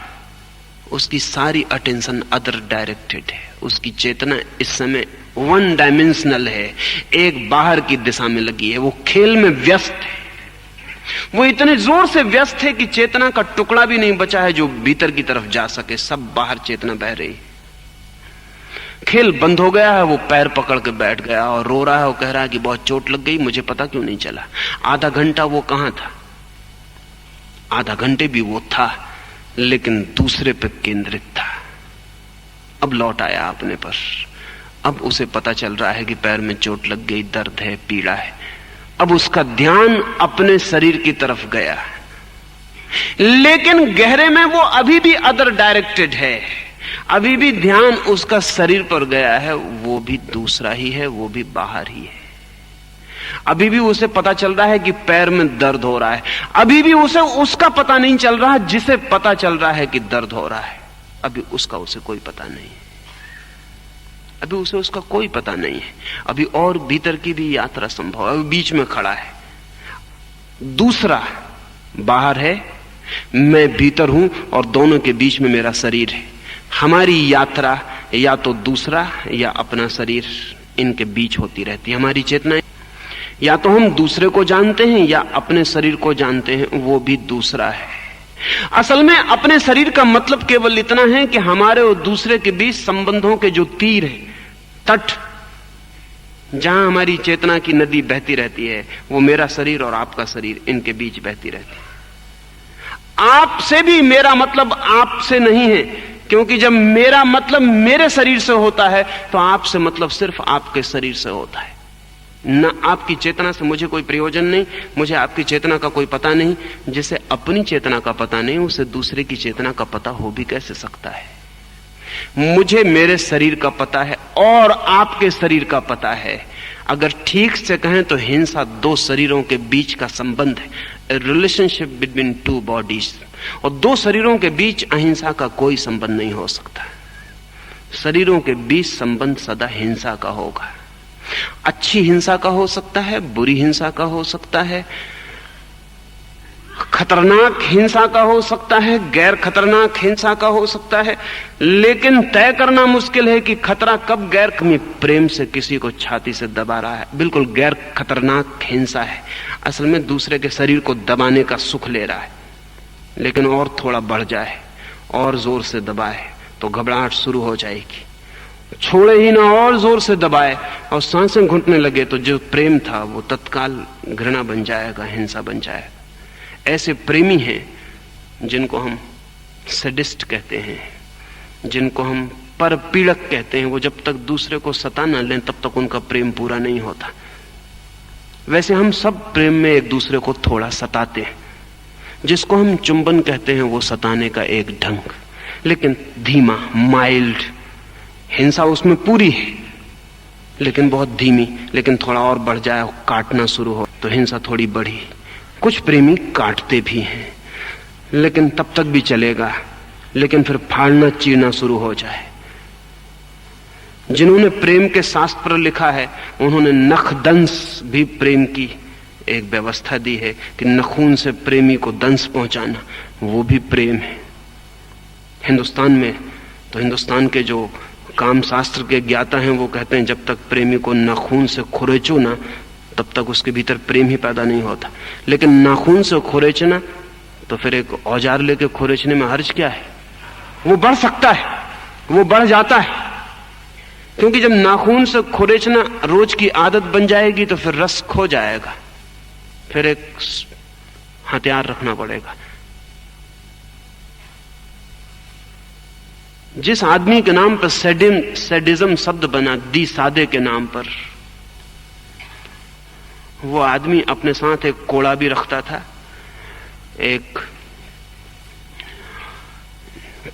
उसकी सारी अटेंशन अदर डायरेक्टेड है। उसकी चेतना इस समय वन डायमेंशनल है, एक बाहर की दिशा में लगी है। वो खेल में व्यस्त है, वो इतने जोर से व्यस्त है कि चेतना का टुकड़ा भी नहीं बचा है जो भीतर की तरफ जा सके। सब बाहर चेतना बह रही। खेल बंद हो गया है, वो पैर पकड़ के बैठ गया और रो रहा है। वो कह रहा है कि बहुत चोट लग गई, मुझे पता क्यों नहीं चला। आधा घंटा वो कहां था? आधा घंटे भी वो था, लेकिन दूसरे पे केंद्रित था। अब लौट आया अपने पर। अब उसे पता चल रहा है कि पैर में चोट लग गई, दर्द है, पीड़ा है। अब उसका ध्यान अपने शरीर की तरफ गया, लेकिन गहरे में वो अभी भी अदर डायरेक्टेड है। अभी भी ध्यान उसका शरीर पर गया है, वो भी दूसरा ही है, वो भी बाहर ही है। अभी भी उसे पता चल रहा है कि पैर में दर्द हो रहा है। अभी भी उसे उसका पता नहीं चल रहा जिसे पता चल रहा है कि दर्द हो रहा है। अभी उसका उसे कोई पता नहीं है। अभी उसे उसका कोई पता नहीं है। अभी और भीतर की भी यात्रा संभव है। अभी बीच में खड़ा है। दूसरा बाहर है, मैं भीतर हूं, और दोनों के बीच में मेरा शरीर है। हमारी यात्रा या तो दूसरा या अपना शरीर, इनके बीच होती रहती है। हमारी चेतना या तो हम दूसरे को जानते हैं या अपने शरीर को जानते हैं, वो भी दूसरा है। असल में अपने शरीर का मतलब केवल इतना है कि हमारे और दूसरे के बीच संबंधों के जो तीर है, तट, जहां हमारी चेतना की नदी बहती रहती है, वो मेरा शरीर और आपका शरीर, इनके बीच बहती रहती है। आपसे भी मेरा मतलब आपसे नहीं है, क्योंकि जब मेरा मतलब मेरे शरीर से होता है तो आपसे मतलब सिर्फ आपके शरीर से होता है। न आपकी चेतना से मुझे कोई प्रयोजन नहीं, मुझे आपकी चेतना का कोई पता नहीं। जिसे अपनी चेतना का पता नहीं, उसे दूसरे की चेतना का पता हो भी कैसे सकता है। मुझे मेरे शरीर का पता है और आपके शरीर का पता है। अगर ठीक से कहें तो हिंसा दो शरीरों के बीच का संबंध है, रिलेशनशिप बिटवीन टू बॉडीज। और दो शरीरों के बीच अहिंसा का कोई संबंध नहीं हो सकता। शरीरों के बीच संबंध सदा हिंसा का होगा। अच्छी हिंसा का हो सकता है, बुरी हिंसा का हो सकता है, खतरनाक हिंसा का हो सकता है, गैर खतरनाक हिंसा का हो सकता है, लेकिन तय करना मुश्किल है कि खतरा कब गैर प्रेम से किसी को छाती से दबा रहा है, बिल्कुल गैर खतरनाक हिंसा है। असल में दूसरे के शरीर को दबाने का सुख ले रहा है, लेकिन और थोड़ा बढ़ जाए और जोर से दबाए तो घबराहट शुरू हो जाएगी। छोड़े ही ना और जोर से दबाए और सांसें घुटने लगे तो जो प्रेम था वो तत्काल घृणा बन जाएगा, हिंसा बन जाएगा। ऐसे प्रेमी हैं जिनको हम सैडिस्ट कहते हैं, जिनको हम परपीड़क कहते हैं। वो जब तक दूसरे को सता न लें तब तक उनका प्रेम पूरा नहीं होता। वैसे हम सब प्रेम में एक दूसरे को थोड़ा सताते हैं। जिसको हम चुंबन कहते हैं वो सताने का एक ढंग, लेकिन धीमा, माइल्ड। हिंसा उसमें पूरी है लेकिन बहुत धीमी। लेकिन थोड़ा और बढ़ जाए, काटना शुरू हो तो हिंसा थोड़ी बढ़ी, कुछ प्रेमी काटते भी हैं, लेकिन तब तक भी चलेगा, लेकिन फिर फाड़ना चीरना शुरू हो जाए। जिन्होंने प्रेम के शास्त्र लिखा है उन्होंने नखदंश भी प्रेम की एक व्यवस्था दी है कि नखून से प्रेमी को दंश पहुंचाना, वो भी प्रेम है। हिंदुस्तान में तो हिंदुस्तान के जो काम शास्त्र के ज्ञाता हैं वो कहते हैं जब तक प्रेमी को नाखून से खुरेचो ना तब तक उसके भीतर प्रेम ही पैदा नहीं होता। लेकिन नाखून से खुरेचना तो फिर एक औजार लेके खुरेचने में हर्ज क्या है? वो बढ़ सकता है, वो बढ़ जाता है, क्योंकि जब नाखून से खुरेचना रोज की आदत बन जाएगी तो फिर रस खो जाएगा, फिर एक हथियार रखना पड़ेगा। जिस आदमी के नाम पर सैडिज्म शब्द बना, दी सादे के नाम पर, वो आदमी अपने साथ एक कोड़ा भी रखता था, एक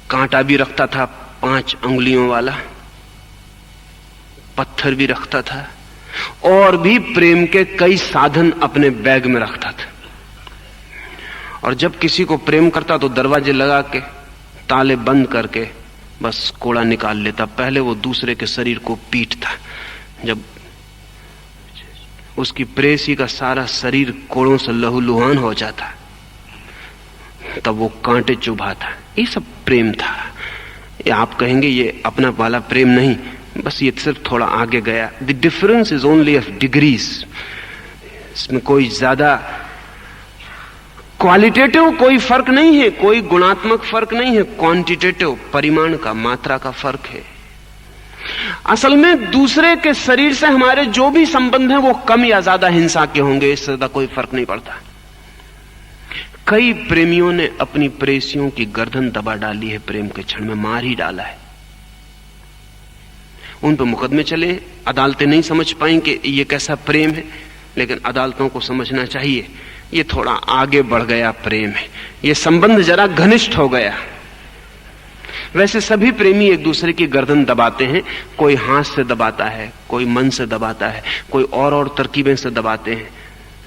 कांटा भी रखता था 5 अंगुलियों वाला, पत्थर भी रखता था, और भी प्रेम के कई साधन अपने बैग में रखता था। और जब किसी को प्रेम करता तो दरवाजे लगा के ताले बंद करके बस कोड़ा निकाल लेता। पहले वो दूसरे के शरीर को पीटता, जब उसकी प्रेसी का सारा शरीर कोड़ों से लहूलुहान हो जाता तब वो कांटे चुभाता। ये सब प्रेम था। ये आप कहेंगे ये अपना वाला प्रेम नहीं, बस ये सिर्फ थोड़ा आगे गया। The difference is only of degrees. इसमें कोई ज्यादा क्वालिटेटिव कोई फर्क नहीं है, कोई गुणात्मक फर्क नहीं है, क्वांटिटेटिव परिमाण का, मात्रा का फर्क है। असल में दूसरे के शरीर से हमारे जो भी संबंध हैं वो कम या ज्यादा हिंसा के होंगे, इससे ज्यादा कोई फर्क नहीं पड़ता। कई प्रेमियों ने अपनी प्रेसियों की गर्दन दबा डाली है, प्रेम के क्षण में मार ही डाला है। उन पर मुकदमे चले, अदालतें नहीं समझ पाई कि ये कैसा प्रेम है, लेकिन अदालतों को समझना चाहिए ये थोड़ा आगे बढ़ गया प्रेम है, ये संबंध जरा घनिष्ठ हो गया। वैसे सभी प्रेमी एक दूसरे की गर्दन दबाते हैं, कोई हाथ से दबाता है, कोई मन से दबाता है, कोई और तरकीबें से दबाते हैं,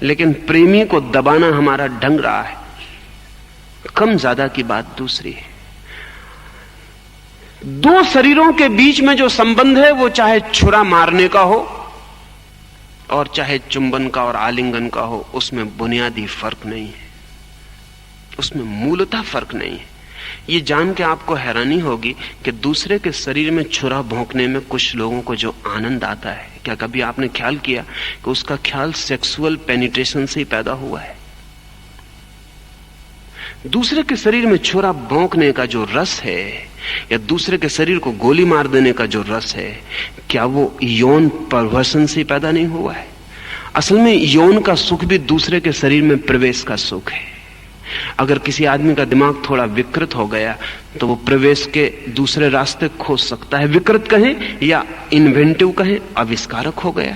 लेकिन प्रेमी को दबाना हमारा ढंग रहा है। कम ज्यादा की बात दूसरी है। दो शरीरों के बीच में जो संबंध है वो चाहे छुरा मारने का हो और चाहे चुंबन का और आलिंगन का हो, उसमें बुनियादी फर्क नहीं है, उसमें मूलतः फर्क नहीं है। ये जान के आपको हैरानी होगी कि दूसरे के शरीर में छुरा भोंकने में कुछ लोगों को जो आनंद आता है, क्या कभी आपने ख्याल किया कि उसका ख्याल सेक्सुअल पेनिट्रेशन से ही पैदा हुआ है? दूसरे के शरीर में छुरा भोंकने का जो रस है या दूसरे के शरीर को गोली मार देने का जो रस है, क्या वो यौन परवर्सन से पैदा नहीं हुआ है? असल में यौन का सुख भी दूसरे के शरीर में प्रवेश का सुख है। अगर किसी आदमी का दिमाग थोड़ा विकृत हो गया तो वो प्रवेश के दूसरे रास्ते खोज सकता है। विकृत कहें या इन्वेंटिव कहें, आविष्कारक हो गया।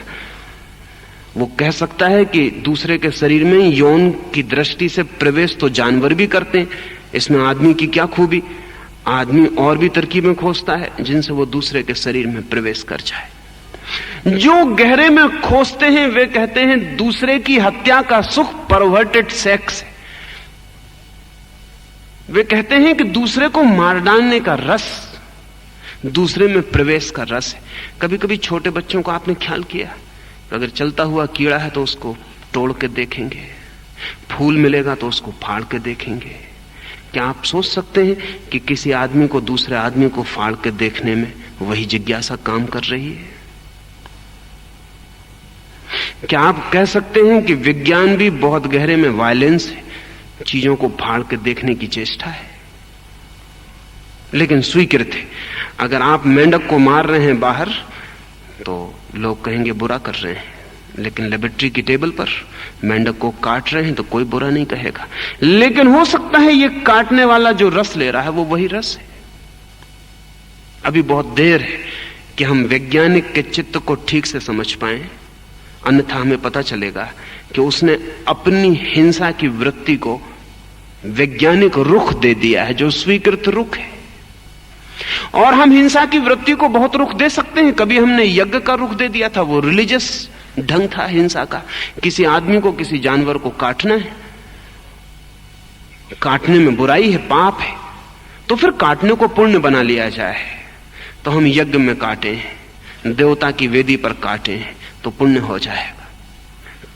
वो कह सकता है कि दूसरे के शरीर में यौन की दृष्टि से प्रवेश तो जानवर भी करते हैं, इसमें आदमी की क्या खूबी? आदमी और भी तरकीबें खोजता है जिनसे वो दूसरे के शरीर में प्रवेश कर जाए। जो गहरे में खोजते हैं वे कहते हैं दूसरे की हत्या का सुख परवर्टेड सेक्स है। वे कहते हैं कि दूसरे को मार डालने का रस, दूसरे में प्रवेश का रस है। कभी कभी छोटे बच्चों को आपने ख्याल किया, अगर चलता हुआ कीड़ा है तो उसको तोड़ के देखेंगे, फूल मिलेगा तो उसको फाड़ के देखेंगे। क्या आप सोच सकते हैं कि किसी आदमी को दूसरे आदमी को फाड़ के देखने में वही जिज्ञासा काम कर रही है? क्या आप कह सकते हैं कि विज्ञान भी बहुत गहरे में वायलेंस है, चीजों को फाड़ के देखने की चेष्टा है? लेकिन स्वीकृत है। अगर आप मेंढक को मार रहे हैं बाहर तो लोग कहेंगे बुरा कर रहे हैं, लेकिन लेबोरेटरी की टेबल पर मेंढक को काट रहे हैं तो कोई बुरा नहीं कहेगा। लेकिन हो सकता है ये काटने वाला जो रस ले रहा है वो वही रस है। अभी बहुत देर है कि हम वैज्ञानिक के चित्त को ठीक से समझ पाएं, अन्यथा हमें पता चलेगा कि उसने अपनी हिंसा की वृत्ति को वैज्ञानिक रुख दे दिया है जो स्वीकृत रुख है। और हम हिंसा की वृत्ति को बहुत रुख दे सकते हैं। कभी हमने यज्ञ का रुख दे दिया था, वो रिलीजियस ढंग था हिंसा का। किसी आदमी को किसी जानवर को काटना है काटने में बुराई है, पाप है, तो फिर काटने को पुण्य बना लिया जाए। तो हम यज्ञ में काटें, देवता की वेदी पर काटें तो पुण्य हो जाएगा।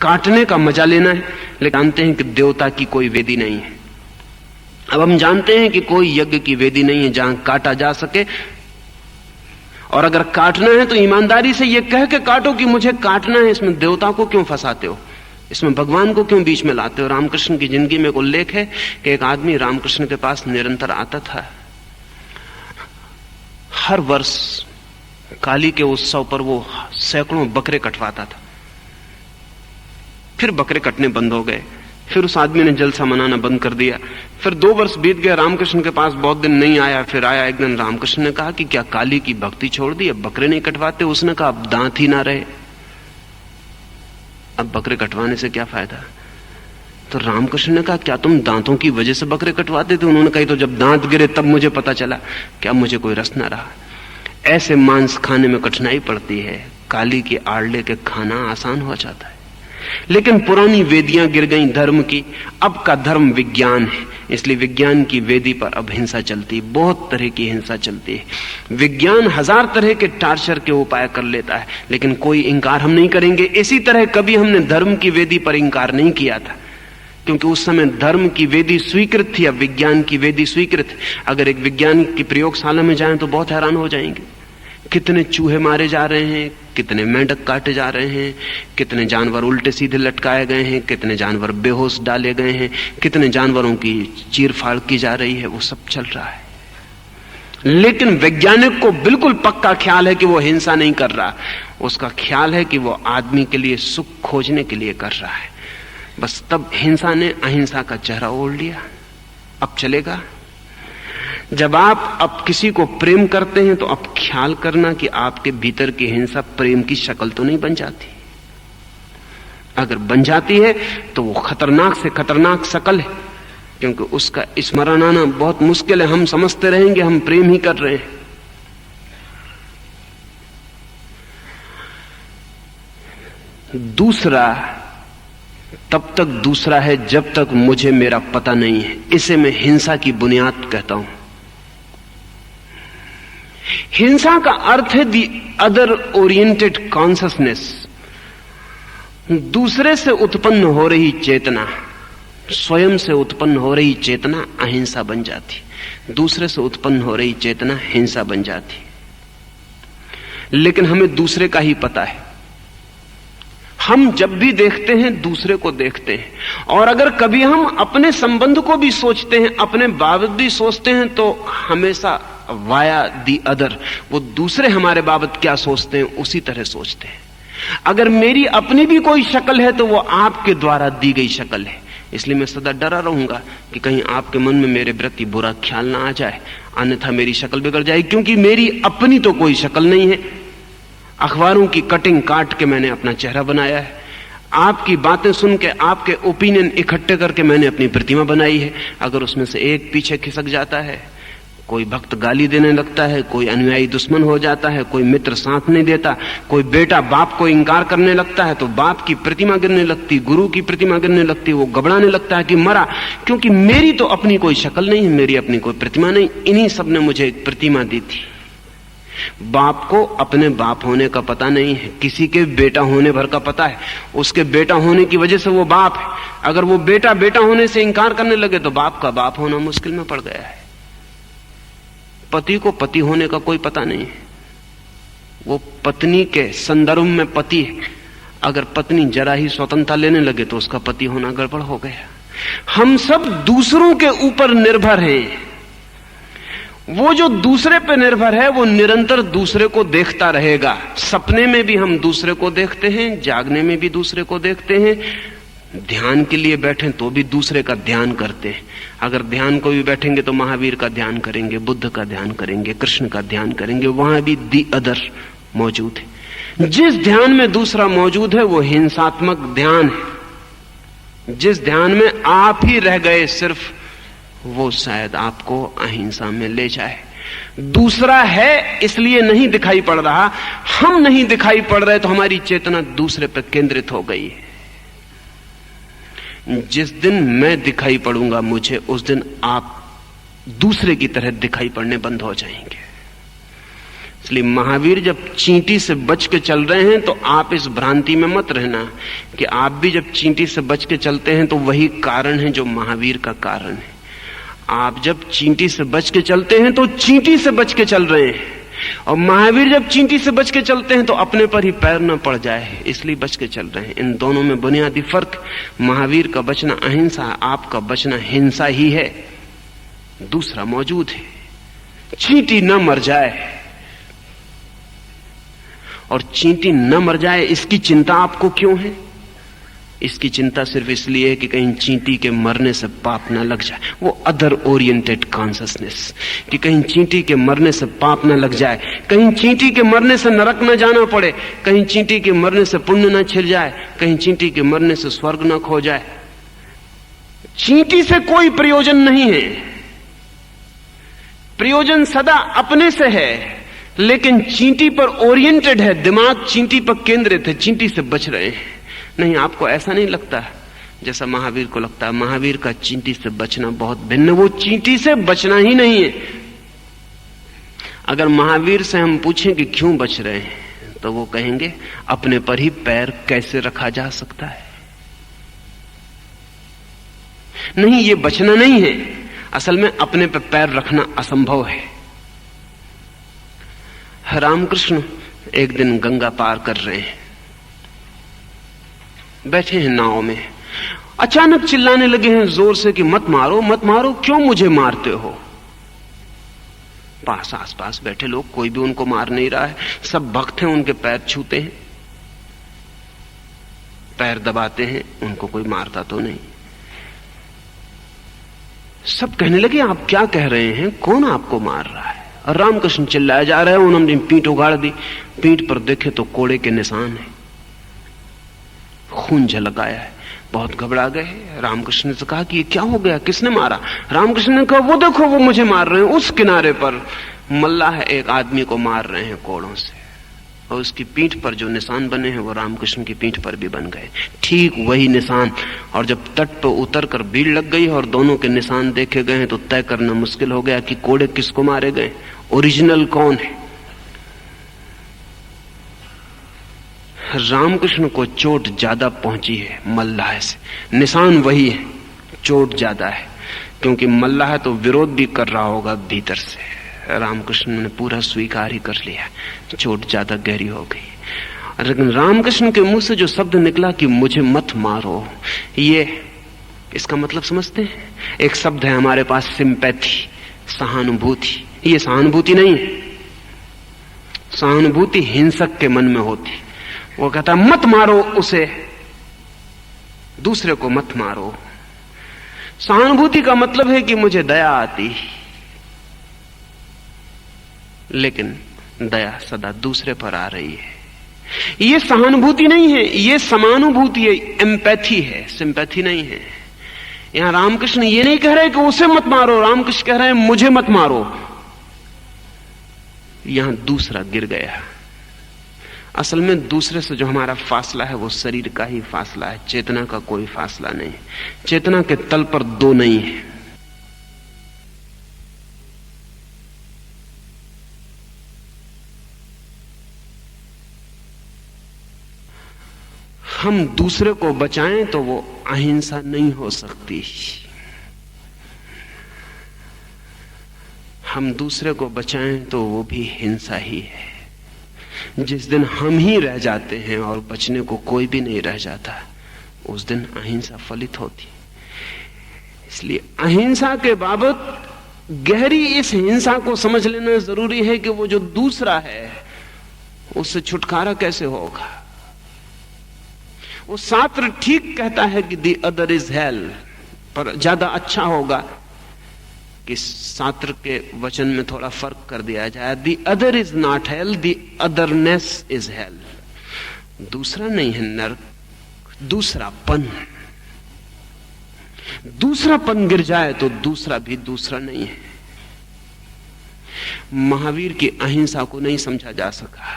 काटने का मजा लेना है, लेकिन जानते हैं कि देवता की कोई वेदी नहीं है। अब हम जानते हैं कि कोई यज्ञ की वेदी नहीं है जहां काटा जा सके, और अगर काटना है तो ईमानदारी से यह कह के काटो कि मुझे काटना है। इसमें देवता को क्यों फंसाते हो, इसमें भगवान को क्यों बीच में लाते हो। रामकृष्ण की जिंदगी में एक उल्लेख है कि एक आदमी रामकृष्ण के पास निरंतर आता था। हर वर्ष काली के उत्सव पर वो सैकड़ों बकरे कटवाता था। फिर बकरे कटने बंद हो गए, फिर उस आदमी ने जलसा मनाना बंद कर दिया। फिर 2 वर्ष बीत गए, रामकृष्ण के पास बहुत दिन नहीं आया। फिर आया एक दिन, रामकृष्ण ने कहा कि क्या काली की भक्ति छोड़ दी, अब बकरे नहीं कटवाते। उसने कहा अब दांत ही ना रहे, अब बकरे कटवाने से क्या फायदा। तो रामकृष्ण ने कहा क्या तुम दांतों की वजह से बकरे कटवाते थे। उन्होंने कहा तो जब दांत गिरे तब मुझे पता चला कि अब मुझे कोई रस ना रहा। ऐसे मांस खाने में कठिनाई पड़ती है, काली के आड़ले के खाना आसान हो जाता है। लेकिन पुरानी वेदियां गिर गई धर्म की। अब का धर्म विज्ञान है, इसलिए विज्ञान की वेदी पर अब हिंसा चलती है, बहुत तरह की हिंसा चलती है। विज्ञान 1000 तरह के टार्चर के उपाय कर लेता है, लेकिन कोई इंकार हम नहीं करेंगे। इसी तरह कभी हमने धर्म की वेदी पर इंकार नहीं किया था, क्योंकि उस समय धर्म की वेदी स्वीकृत थी, अब विज्ञान की वेदी स्वीकृत है। अगर एक विज्ञान की प्रयोगशाला में जाएं तो बहुत हैरान हो जाएंगे, कितने चूहे मारे जा रहे हैं, कितने मेंढक काटे जा रहे हैं, कितने जानवर उल्टे सीधे लटकाए गए हैं, कितने जानवर बेहोश डाले गए हैं, कितने जानवरों की चीरफाड़ की जा रही है, वो सब चल रहा है। लेकिन वैज्ञानिक को बिल्कुल पक्का ख्याल है कि वो हिंसा नहीं कर रहा, उसका ख्याल है कि वो आदमी के लिए सुख खोजने के लिए कर रहा है। बस तब हिंसा ने अहिंसा का चेहरा ओढ़ लिया। अब चलेगा। जब आप अब किसी को प्रेम करते हैं तो अब ख्याल करना कि आपके भीतर की हिंसा प्रेम की शक्ल तो नहीं बन जाती। अगर बन जाती है तो वो खतरनाक से खतरनाक शक्ल है, क्योंकि उसका स्मरण आना बहुत मुश्किल है। हम समझते रहेंगे हम प्रेम ही कर रहे हैं। दूसरा तब तक दूसरा है जब तक मुझे मेरा पता नहीं है। इसे मैं हिंसा की बुनियाद कहता हूं। हिंसा का अर्थ है दी अदर ओरिएंटेड कॉन्शसनेस, दूसरे से उत्पन्न हो रही चेतना, स्वयं से उत्पन्न हो रही चेतना अहिंसा बन जाती, दूसरे से उत्पन्न हो रही चेतना हिंसा बन जाती। लेकिन हमें दूसरे का ही पता है। हम जब भी देखते हैं दूसरे को देखते हैं, और अगर कभी हम अपने संबंध को भी सोचते हैं, अपने बाबत भी सोचते हैं, तो हमेशा वाया दी अदर, वो दूसरे हमारे बाबत क्या सोचते हैं उसी तरह सोचते हैं। अगर मेरी अपनी भी कोई शक्ल है तो वो आपके द्वारा दी गई शक्ल है। इसलिए मैं सदा डरा रहूंगा कि कहीं आपके मन में मेरे प्रति बुरा ख्याल ना आ जाए, अन्यथा मेरी शक्ल बिगड़ जाएगी, क्योंकि मेरी अपनी तो कोई शक्ल नहीं है। अखबारों की कटिंग काट के मैंने अपना चेहरा बनाया है, आपकी बातें सुन के, आपके ओपिनियन इकट्ठे करके मैंने अपनी प्रतिमा बनाई है। अगर उसमें से एक पीछे खिसक जाता है, कोई भक्त गाली देने लगता है, कोई अनुयायी दुश्मन हो जाता है, कोई मित्र साथ नहीं देता, कोई बेटा बाप को इंकार करने लगता है, तो बाप की प्रतिमा गिरने लगती, गुरु की प्रतिमा गिरने लगती, वो घबराने लगता है कि मरा, क्योंकि मेरी तो अपनी कोई शक्ल नहीं है, मेरी अपनी कोई प्रतिमा नहीं। इन्हीं सब ने मुझे एक प्रतिमा दी थी। बाप को अपने बाप होने का पता नहीं है, किसी के बेटा होने भर का पता है। उसके बेटा होने की वजह से वो बाप है। अगर वो बेटा बेटा होने से इंकार करने लगे तो बाप का बाप होना मुश्किल में पड़ गया है। पति को पति होने का कोई पता नहीं है, वो पत्नी के संदर्भ में पति है। अगर पत्नी जरा ही स्वतंत्रता लेने लगे तो उसका पति होना गड़बड़ हो गया। हम सब दूसरों के ऊपर निर्भर हैं। वो जो दूसरे पे निर्भर है वो निरंतर दूसरे को देखता रहेगा। सपने में भी हम दूसरे को देखते हैं, जागने में भी दूसरे को देखते हैं, ध्यान के लिए बैठे तो भी दूसरे का ध्यान करते हैं। अगर ध्यान को भी बैठेंगे तो महावीर का ध्यान करेंगे, बुद्ध का ध्यान करेंगे, कृष्ण का ध्यान करेंगे, वहां भी दी अदर मौजूद है। जिस ध्यान में दूसरा मौजूद है वो हिंसात्मक ध्यान है। जिस ध्यान में आप ही रह गए सिर्फ, वो शायद आपको अहिंसा में ले जाए। दूसरा है इसलिए नहीं दिखाई पड़ रहा, हम नहीं दिखाई पड़ रहे तो हमारी चेतना दूसरे पर केंद्रित हो गई है। जिस दिन मैं दिखाई पड़ूंगा मुझे, उस दिन आप दूसरे की तरह दिखाई पड़ने बंद हो जाएंगे। इसलिए महावीर जब चींटी से बच के चल रहे हैं तो आप इस भ्रांति में मत रहना कि आप भी जब चींटी से बच के चलते हैं तो वही कारण है जो महावीर का कारण है। आप जब चींटी से बच के चलते हैं तो चींटी से बच के चल रहे हैं, और महावीर जब चींटी से बच के चलते हैं तो अपने पर ही पैर न पड़ जाए इसलिए बच के चल रहे हैं। इन दोनों में बुनियादी फर्क, महावीर का बचना अहिंसा, आपका बचना हिंसा ही है। दूसरा मौजूद है, चींटी न मर जाए, और चींटी न मर जाए इसकी चिंता आपको क्यों है? इसकी चिंता सिर्फ इसलिए है कि कहीं चींटी के मरने से पाप न लग जाए। वो अदर ओरिएंटेड कॉन्शियसनेस, कि कहीं चींटी के मरने से पाप न लग जाए, कहीं चींटी के मरने से नरक न जाना पड़े, कहीं चींटी के मरने से पुण्य न छिड़ जाए, कहीं चींटी के मरने से स्वर्ग न खो जाए। चींटी से कोई प्रयोजन नहीं है, प्रयोजन सदा अपने से है, लेकिन चींटी पर ओरिएंटेड है, दिमाग चींटी पर केंद्रित है, चींटी से बच रहे हैं। नहीं, आपको ऐसा नहीं लगता जैसा महावीर को लगता है। महावीर का चींटी से बचना बहुत भिन्न, वो चींटी से बचना ही नहीं है। अगर महावीर से हम पूछें कि क्यों बच रहे हैं तो वो कहेंगे अपने पर ही पैर कैसे रखा जा सकता है। नहीं, ये बचना नहीं है, असल में अपने पर पैर रखना असंभव है। रामकृष्ण एक दिन गंगा पार कर रहे हैं, बैठे हैं नाव में, अचानक चिल्लाने लगे हैं जोर से कि मत मारो मत मारो, क्यों मुझे मारते हो? पास आसपास बैठे लोग, कोई भी उनको मार नहीं रहा है, सब भक्त हैं, उनके पैर छूते हैं, पैर दबाते हैं, उनको कोई मारता तो नहीं। सब कहने लगे आप क्या कह रहे हैं, कौन आपको मार रहा है? और रामकृष्ण चिल्लाया जा रहा है। उन्होंने पीठ उगाड़ दी, पीठ पर देखे तो कोड़े के निशान है, खून झलक आया है। बहुत घबरा गए। रामकृष्ण ने कहा कि ये क्या हो गया, किसने मारा? रामकृष्ण ने कहा वो देखो वो मुझे मार रहे हैं, उस किनारे पर मल्लाह एक आदमी को मार रहे हैं कोड़ों से, और उसकी पीठ पर जो निशान बने हैं वो रामकृष्ण की पीठ पर भी बन गए, ठीक वही निशान। और जब तट पर उतर कर भीड़ लग गई और दोनों के निशान देखे गए तो तय करना मुश्किल हो गया कि कोड़े किसको मारे गए, ओरिजिनल कौन है। रामकृष्ण को चोट ज्यादा पहुंची है मल्लाह से, निशान वही है, चोट ज्यादा है, क्योंकि मल्लाह तो विरोध भी कर रहा होगा भीतर से। रामकृष्ण ने पूरा स्वीकार ही कर लिया, चोट ज्यादा गहरी हो गई। लेकिन रामकृष्ण के मुंह से जो शब्द निकला कि मुझे मत मारो, ये इसका मतलब समझते हैं? एक शब्द है हमारे पास सिंपैथी, सहानुभूति। ये सहानुभूति नहीं है, सहानुभूति हिंसक के मन में होती। वो कहता मत मारो उसे, दूसरे को मत मारो। सहानुभूति का मतलब है कि मुझे दया आती, लेकिन दया सदा दूसरे पर आ रही है। ये सहानुभूति नहीं है, ये समानुभूति है, एम्पैथी है, सिंपैथी नहीं है। यहां रामकृष्ण ये नहीं कह रहे कि उसे मत मारो, रामकृष्ण कह रहे हैं मुझे मत मारो। यहां दूसरा गिर गया। असल में दूसरे से जो हमारा फासला है वो शरीर का ही फासला है, चेतना का कोई फासला नहीं। चेतना के तल पर दो नहीं है। हम दूसरे को बचाएं तो वो अहिंसा नहीं हो सकती। हम दूसरे को बचाएं तो वो भी हिंसा ही है। जिस दिन हम ही रह जाते हैं और बचने को कोई भी नहीं रह जाता, उस दिन अहिंसा फलित होती। इसलिए अहिंसा के बाबत गहरी इस हिंसा को समझ लेना जरूरी है कि वो जो दूसरा है उससे छुटकारा कैसे होगा। वो शास्त्र ठीक कहता है कि दी अदर इज हेल, पर ज्यादा अच्छा होगा कि शास्त्र के वचन में थोड़ा फर्क कर दिया जाए। The other is not hello, the otherness is hello. दूसरा नहीं है नरक, दूसरापन। दूसरापन गिर जाए तो दूसरा भी दूसरा नहीं है। महावीर की अहिंसा को नहीं समझा जा सका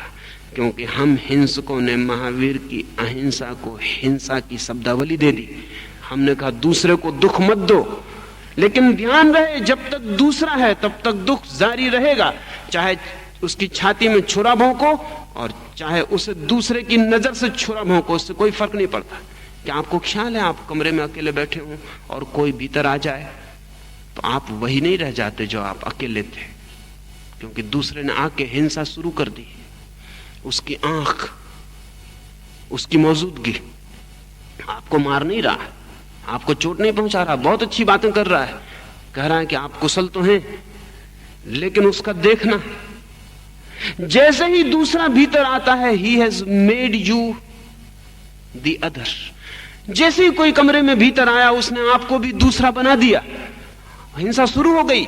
क्योंकि हम हिंसकों ने महावीर की अहिंसा को हिंसा की शब्दावली दे दी। हमने कहा दूसरे को दुख मत दो, लेकिन ध्यान रहे जब तक दूसरा है तब तक दुख जारी रहेगा। चाहे उसकी छाती में छुरा भोंको और चाहे उसे दूसरे की नजर से छुरा भोंको, उससे कोई फर्क नहीं पड़ता। क्या आपको ख्याल है आप कमरे में अकेले बैठे हो और कोई भीतर आ जाए तो आप वही नहीं रह जाते जो आप अकेले थे, क्योंकि दूसरे ने आके हिंसा शुरू कर दी। उसकी आंख, उसकी मौजूदगी आपको मार नहीं रहा, आपको चोट नहीं पहुंचा रहा, बहुत अच्छी बातें कर रहा है, कह रहा है कि आप कुशल तो हैं, लेकिन उसका देखना, जैसे ही दूसरा भीतर आता है, he has made you the other. जैसे ही कोई कमरे में भीतर आया उसने आपको भी दूसरा बना दिया, हिंसा शुरू हो गई।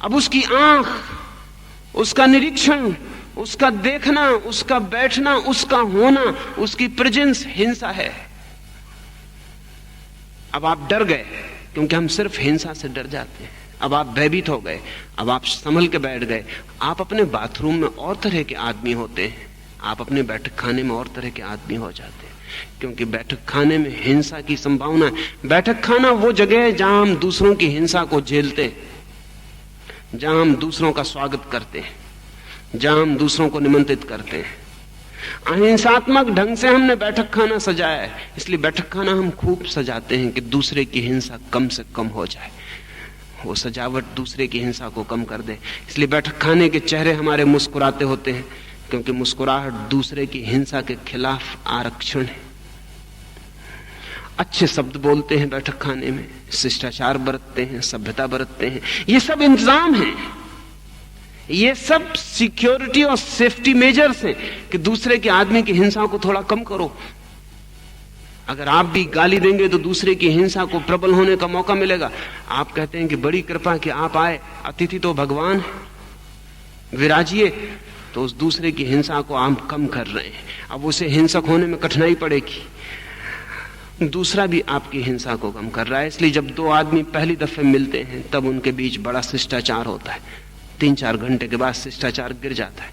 अब उसकी आंख, उसका निरीक्षण, उसका देखना, उसका बैठना, उसका होना, उसकी प्रेजेंस हिंसा है। अब आप डर गए, क्योंकि हम सिर्फ हिंसा से डर जाते हैं। अब आप भयभीत हो गए, अब आप संभल के बैठ गए। आप अपने बाथरूम में और तरह के आदमी होते हैं, आप अपने बैठक खाने में और तरह के आदमी हो जाते हैं, क्योंकि बैठक खाने में हिंसा की संभावना है। बैठक खाना वो जगह है जहां हम दूसरों की हिंसा को झेलते हैं, जहां हम दूसरों का स्वागत करते हैं, जहां हम दूसरों को निमंत्रित करते हैं। अहिंसात्मक ढंग से हमने बैठक खाना सजाया है, इसलिए बैठक खाना हम खूब सजाते हैं कि दूसरे की हिंसा कम से कम हो जाए। वो सजावट दूसरे की हिंसा को कम कर दे, इसलिए बैठक खाने के चेहरे हमारे मुस्कुराते होते हैं, क्योंकि मुस्कुराहट दूसरे की हिंसा के खिलाफ आरक्षण है। अच्छे शब्द बोलते हैं बैठक खाने में, शिष्टाचार बरतते हैं, सभ्यता बरतते हैं। ये सब इंतजाम है, ये सब सिक्योरिटी और सेफ्टी मेजर्स हैं कि दूसरे के आदमी की हिंसा को थोड़ा कम करो। अगर आप भी गाली देंगे तो दूसरे की हिंसा को प्रबल होने का मौका मिलेगा। आप कहते हैं कि बड़ी कृपा कि आप आए, अतिथि तो भगवान है, विराजिए, तो उस दूसरे की हिंसा को आप कम कर रहे हैं। अब उसे हिंसक होने में कठिनाई पड़ेगी, दूसरा भी आपकी हिंसा को कम कर रहा है। इसलिए जब दो आदमी पहली दफे मिलते हैं तब उनके बीच बड़ा शिष्टाचार होता है। 3-4 घंटे के बाद शिष्टाचार गिर जाता है,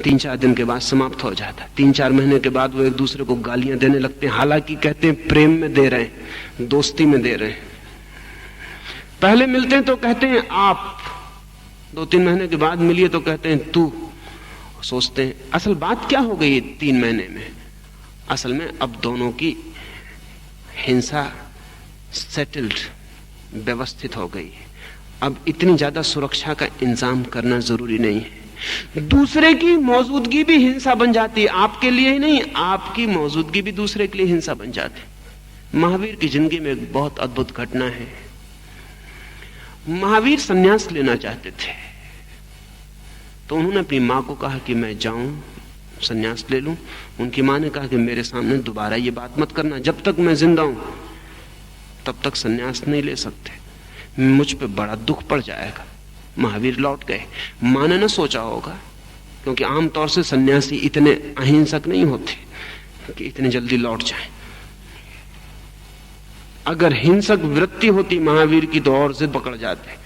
3-4 दिन के बाद समाप्त हो जाता है, 3-4 महीने के बाद वो एक दूसरे को गालियां देने लगते हैं, हालांकि कहते हैं प्रेम में दे रहे हैं, दोस्ती में दे रहे हैं। पहले मिलते हैं तो कहते हैं आप, 2-3 महीने के बाद मिलिए तो कहते हैं तू। सोचते हैं असल बात क्या हो गई 3 महीने में। असल में अब दोनों की हिंसा सेटल्ड, व्यवस्थित हो गई है। अब इतनी ज्यादा सुरक्षा का इंतजाम करना जरूरी नहीं है। दूसरे की मौजूदगी भी हिंसा बन जाती है, आपके लिए ही नहीं, आपकी मौजूदगी भी दूसरे के लिए हिंसा बन जाती है। महावीर की जिंदगी में एक बहुत अद्भुत घटना है। महावीर संन्यास लेना चाहते थे, तो उन्होंने अपनी मां को कहा कि मैं जाऊं संन्यास ले लूं। उनकी मां ने कहा कि मेरे सामने दोबारा ये बात मत करना, जब तक मैं जिंदा हूं तब तक संन्यास नहीं ले सकते, मुझ पे बड़ा दुख पड़ जाएगा। महावीर लौट गए। मां ने न सोचा होगा, क्योंकि आमतौर से सन्यासी इतने अहिंसक नहीं होते कि इतने जल्दी लौट जाएं। अगर हिंसक वृत्ति होती महावीर की तो और जिद पकड़ जाते,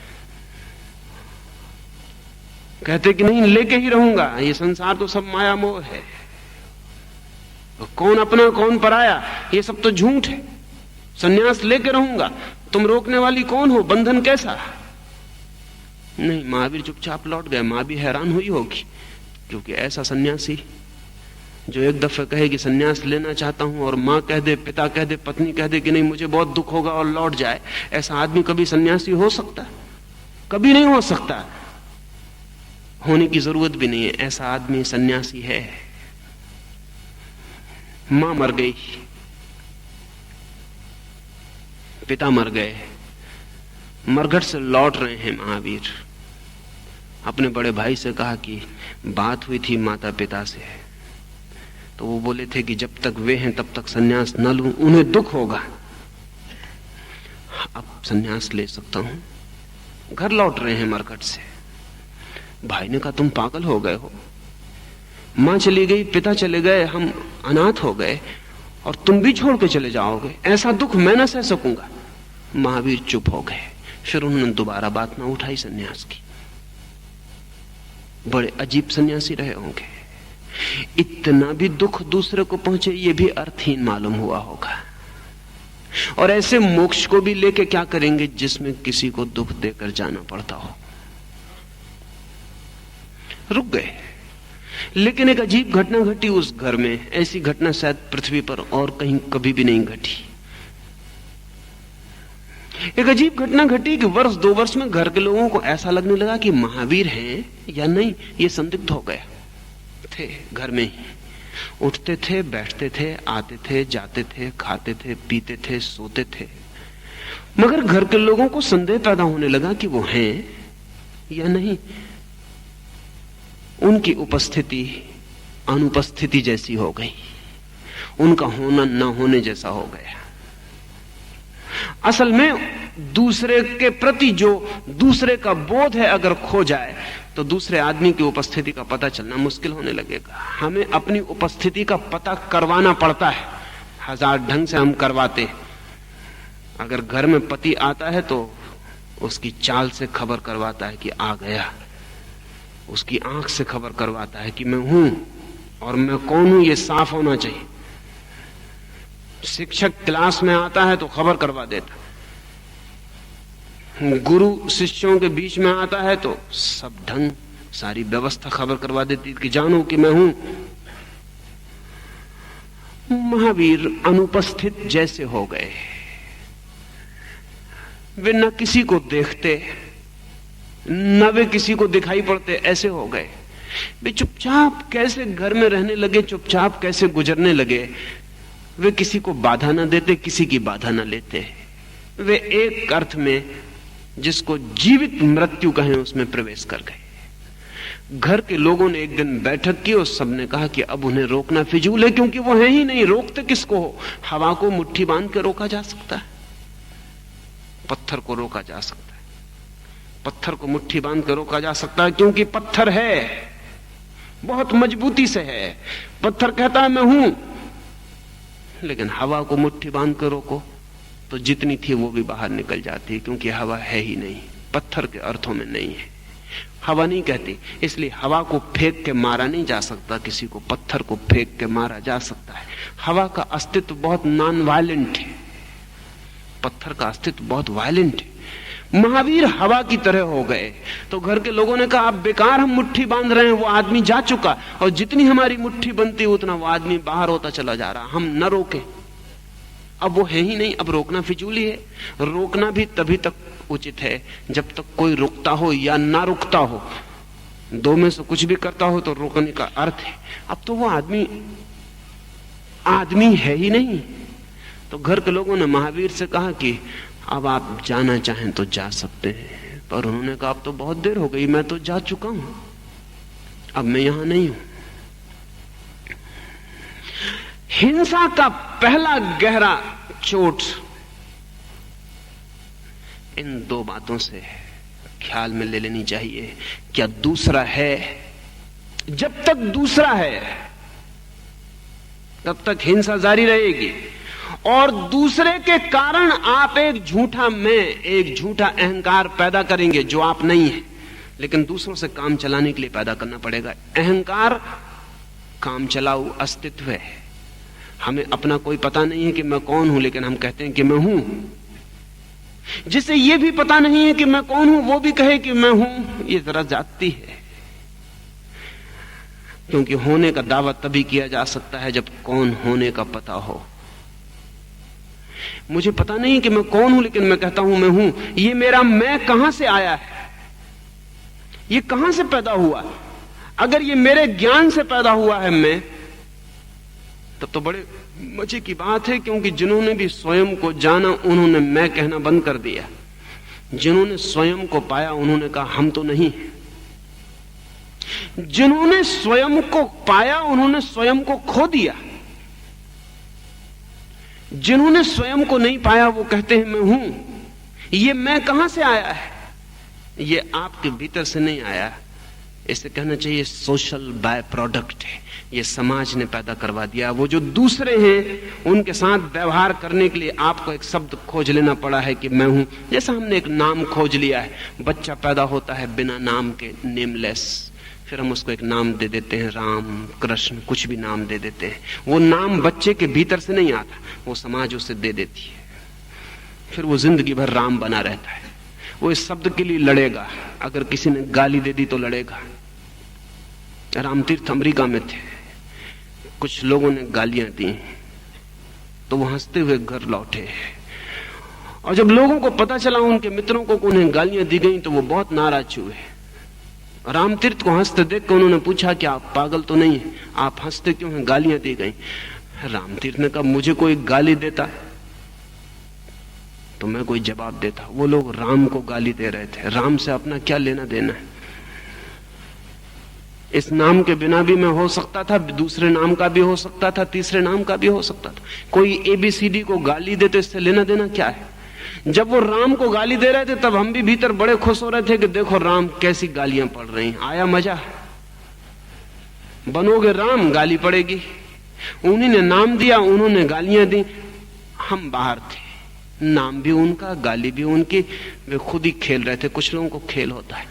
कहते कि नहीं लेके ही रहूंगा, ये संसार तो सब माया मोह है, कौन अपना कौन पराया, ये सब तो झूठ है, सन्यास लेके रहूंगा, तुम रोकने वाली कौन हो, बंधन कैसा। नहीं, महावीर चुपचाप लौट गए। मां भी हैरान हुई होगी, क्योंकि ऐसा सन्यासी जो एक दफे कहे कि सन्यास लेना चाहता हूं और मां कह दे, पिता कह दे, पत्नी कह दे कि नहीं मुझे बहुत दुख होगा और लौट जाए, ऐसा आदमी कभी सन्यासी हो सकता? कभी नहीं हो सकता, होने की जरूरत भी नहीं है। ऐसा आदमी सन्यासी है। मां मर गई, पिता मर गए, मरघट से लौट रहे हैं महावीर। अपने बड़े भाई से कहा कि बात हुई थी माता पिता से, तो वो बोले थे कि जब तक वे हैं तब तक सन्यास न लूं, उन्हें दुख होगा। अब सन्यास ले सकता हूं। घर लौट रहे हैं मरघट से। भाई ने कहा तुम पागल हो गए हो, मां चली गई, पिता चले गए, हम अनाथ हो गए और तुम भी छोड़ के चले जाओगे, ऐसा दुख मैं न सह सकूंगा। महावीर चुप हो गए। फिर उन्होंने दोबारा बात ना उठाई सन्यास की। बड़े अजीब सन्यासी रहे होंगे। इतना भी दुख दूसरे को पहुंचे ये भी अर्थहीन मालूम हुआ होगा। और ऐसे मोक्ष को भी लेके क्या करेंगे जिसमें किसी को दुख देकर जाना पड़ता हो। रुक गए। लेकिन एक अजीब घटना घटी उस घर में। ऐसी घटना शायद पृथ्वी पर और कहीं कभी भी नहीं घटी। एक अजीब घटना घटी कि वर्ष 2 वर्ष में घर के लोगों को ऐसा लगने लगा कि महावीर हैं या नहीं, ये संदिग्ध हो गया। थे घर में ही, उठते थे, बैठते थे, आते थे, जाते थे, खाते थे, पीते थे, सोते थे, मगर घर के लोगों को संदेह पैदा होने लगा कि वो हैं या नहीं। उनकी उपस्थिति अनुपस्थिति जैसी हो गई, उनका होना न होने जैसा हो गया। असल में दूसरे के प्रति जो दूसरे का बोध है अगर खो जाए तो दूसरे आदमी की उपस्थिति का पता चलना मुश्किल होने लगेगा। हमें अपनी उपस्थिति का पता करवाना पड़ता है। 1000 ढंग से हम करवाते हैं। अगर घर में पति आता है तो उसकी चाल से खबर करवाता है कि आ गया, उसकी आंख से खबर करवाता है कि मैं हूं और मैं कौन हूं, यह साफ होना चाहिए। शिक्षक क्लास में आता है तो खबर करवा देता, गुरु शिष्यों के बीच में आता है तो सब ढंग सारी व्यवस्था खबर करवा देती कि जानो कि मैं हूं। महावीर अनुपस्थित जैसे हो गए। वे न किसी को देखते न वे किसी को दिखाई पड़ते, ऐसे हो गए। वे चुपचाप कैसे घर में रहने लगे, चुपचाप कैसे गुजरने लगे। वे किसी को बाधा न देते, किसी की बाधा न लेते। वे एक अर्थ में जिसको जीवित मृत्यु कहें उसमें प्रवेश कर गए। घर के लोगों ने एक दिन बैठक की और सबने कहा कि अब उन्हें रोकना फिजूल है, क्योंकि वो है ही नहीं। रोकते किसको हो? हवा को मुट्ठी बांध के रोका जा सकता है, पत्थर को रोका जा सकता है। पत्थर को मुट्ठी बांध के रोका जा सकता है क्योंकि पत्थर है, बहुत मजबूती से है। पत्थर कहता है मैं हूं, लेकिन हवा को मुट्ठी बांध के रोको तो जितनी थी वो भी बाहर निकल जाती है, क्योंकि हवा है ही नहीं, पत्थर के अर्थों में नहीं है। हवा नहीं कहती, इसलिए हवा को फेंक के मारा नहीं जा सकता किसी को, पत्थर को फेंक के मारा जा सकता है। हवा का अस्तित्व बहुत नॉन वायलेंट है, पत्थर का अस्तित्व बहुत वायलेंट है। महावीर हवा की तरह हो गए। तो घर के लोगों ने कहा अब बेकार हम मुट्ठी बांध रहे हैं, वो आदमी जा चुका, और जितनी हमारी मुट्ठी बनती उतना वो आदमी बाहर होता चला जा रहा, हम न रोके। अब वो है ही नहीं, अब रोकना फिजूली है। रोकना भी तभी तक उचित है जब तक कोई रुकता हो या ना रुकता हो। दो में से कुछ भी करता हो तो रोकने का अर्थ है। अब तो वो आदमी है ही नहीं। तो घर के लोगों ने महावीर से कहा कि अब आप जाना चाहें तो जा सकते हैं, पर उन्होंने कहा अब तो बहुत देर हो गई, मैं तो जा चुका हूं, अब मैं यहां नहीं हूं। हिंसा का पहला गहरा चोट इन 2 बातों से ख्याल में ले लेनी चाहिए। क्या दूसरा है? जब तक दूसरा है तब तक हिंसा जारी रहेगी, और दूसरे के कारण आप एक झूठा मैं, एक झूठा अहंकार पैदा करेंगे जो आप नहीं है। लेकिन दूसरों से काम चलाने के लिए पैदा करना पड़ेगा। अहंकार काम चलाऊ अस्तित्व है। हमें अपना कोई पता नहीं है कि मैं कौन हूं, लेकिन हम कहते हैं कि मैं हूं। जिसे यह भी पता नहीं है कि मैं कौन हूं वो भी कहे कि मैं हूं, ये जरा जाती है। क्योंकि होने का दावा तभी किया जा सकता है जब कौन होने का पता हो। मुझे पता नहीं कि मैं कौन हूं, लेकिन मैं कहता हूं मैं हूं। ये मेरा मैं कहां से आया है, ये कहां से पैदा हुआ? अगर ये मेरे ज्ञान से पैदा हुआ है मैं, तब तो बड़े मजे की बात है, क्योंकि जिन्होंने भी स्वयं को जाना उन्होंने मैं कहना बंद कर दिया। जिन्होंने स्वयं को पाया उन्होंने कहा हम तो नहीं। जिन्होंने स्वयं को पाया उन्होंने स्वयं को खो दिया। जिन्होंने स्वयं को नहीं पाया वो कहते हैं मैं हूं। ये मैं कहां से आया है? ये आपके भीतर से नहीं आया, इसे कहना चाहिए सोशल बाय प्रोडक्ट है। ये समाज ने पैदा करवा दिया। वो जो दूसरे हैं उनके साथ व्यवहार करने के लिए आपको एक शब्द खोज लेना पड़ा है कि मैं हूं। जैसा हमने एक नाम खोज लिया है, बच्चा पैदा होता है बिना नाम के, नेमलेस, फिर हम उसको एक नाम दे देते हैं, राम, कृष्ण, कुछ भी नाम दे देते हैं। वो नाम बच्चे के भीतर से नहीं आता, वो समाज उसे दे देती है। फिर वो जिंदगी भर राम बना रहता है। वो इस शब्द के लिए लड़ेगा, अगर किसी ने गाली दे दी तो लड़ेगा। रामतीर्थ अमेरिका में थे, कुछ लोगों ने गालियां दी तो वो हंसते हुए घर लौटे, और जब लोगों को पता चला, उनके मित्रों को उन्हें गालियां दी गई, तो वो बहुत नाराज हुए। रामतीर्थ को हंसते देखकर उन्होंने पूछा कि आप पागल तो नहीं है, आप हंसते क्यों हैं, गालियां दी गई। रामतीर्थ ने कहा मुझे कोई गाली देता तो मैं कोई जवाब देता। वो लोग राम को गाली दे रहे थे, राम से अपना क्या लेना देना है। इस नाम के बिना भी मैं हो सकता था, दूसरे नाम का भी हो सकता था, तीसरे नाम का भी हो सकता था। कोई ABCD को गाली दे तो इससे लेना देना क्या है। जब वो राम को गाली दे रहे थे तब हम भी भीतर बड़े खुश हो रहे थे कि देखो राम कैसी गालियां पड़ रही, आया मजा। बनोगे राम, गाली पड़ेगी। उन्हीं ने नाम दिया, उन्होंने गालियां दी, हम बाहर थे, नाम भी उनका, गाली भी उनकी, वे खुद ही खेल रहे थे। कुछ लोगों को खेल होता है,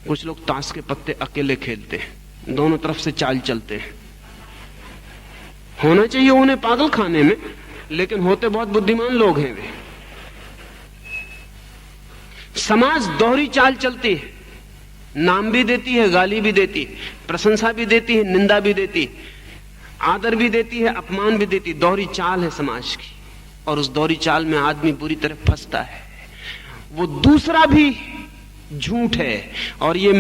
कुछ लोग ताश के पत्ते अकेले खेलते हैं, दोनों तरफ से चाल चलते हैं। होना चाहिए उन्हें पागल खाने में, लेकिन होते बहुत बुद्धिमान लोग हैं वे। समाज दोहरी चाल चलती है, नाम भी देती है, गाली भी देती है, प्रशंसा भी देती है, निंदा भी देती है, आदर भी देती है, अपमान भी देती है। दोहरी चाल है समाज की, और उस दोहरी चाल में आदमी बुरी तरह फंसता है। वो दूसरा भी झूठ है, और ये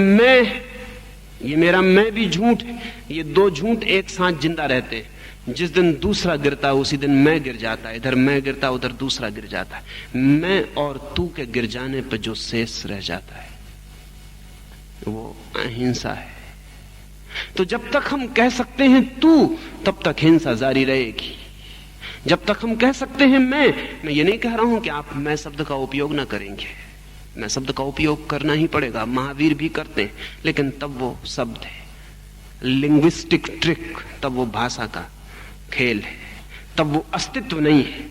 मेरा मैं भी झूठ है। ये दो झूठ एक साथ जिंदा रहते हैं। जिस दिन दूसरा गिरता है उसी दिन मैं गिर जाता है, इधर मैं गिरता उधर दूसरा गिर जाता है। मैं और तू के गिर जाने पर जो शेष रह जाता है वो अहिंसा है। तो जब तक हम कह सकते हैं तू, तब तक हिंसा जारी रहेगी। जब तक हम कह सकते हैं मैं ये नहीं कह रहा हूं कि आप मैं शब्द का उपयोग ना करेंगे, मैं शब्द का उपयोग करना ही पड़ेगा, महावीर भी करते हैं, लेकिन तब वो शब्द है, लिंग्विस्टिक ट्रिक, तब वो भाषा का खेल है, तब वो अस्तित्व नहीं है।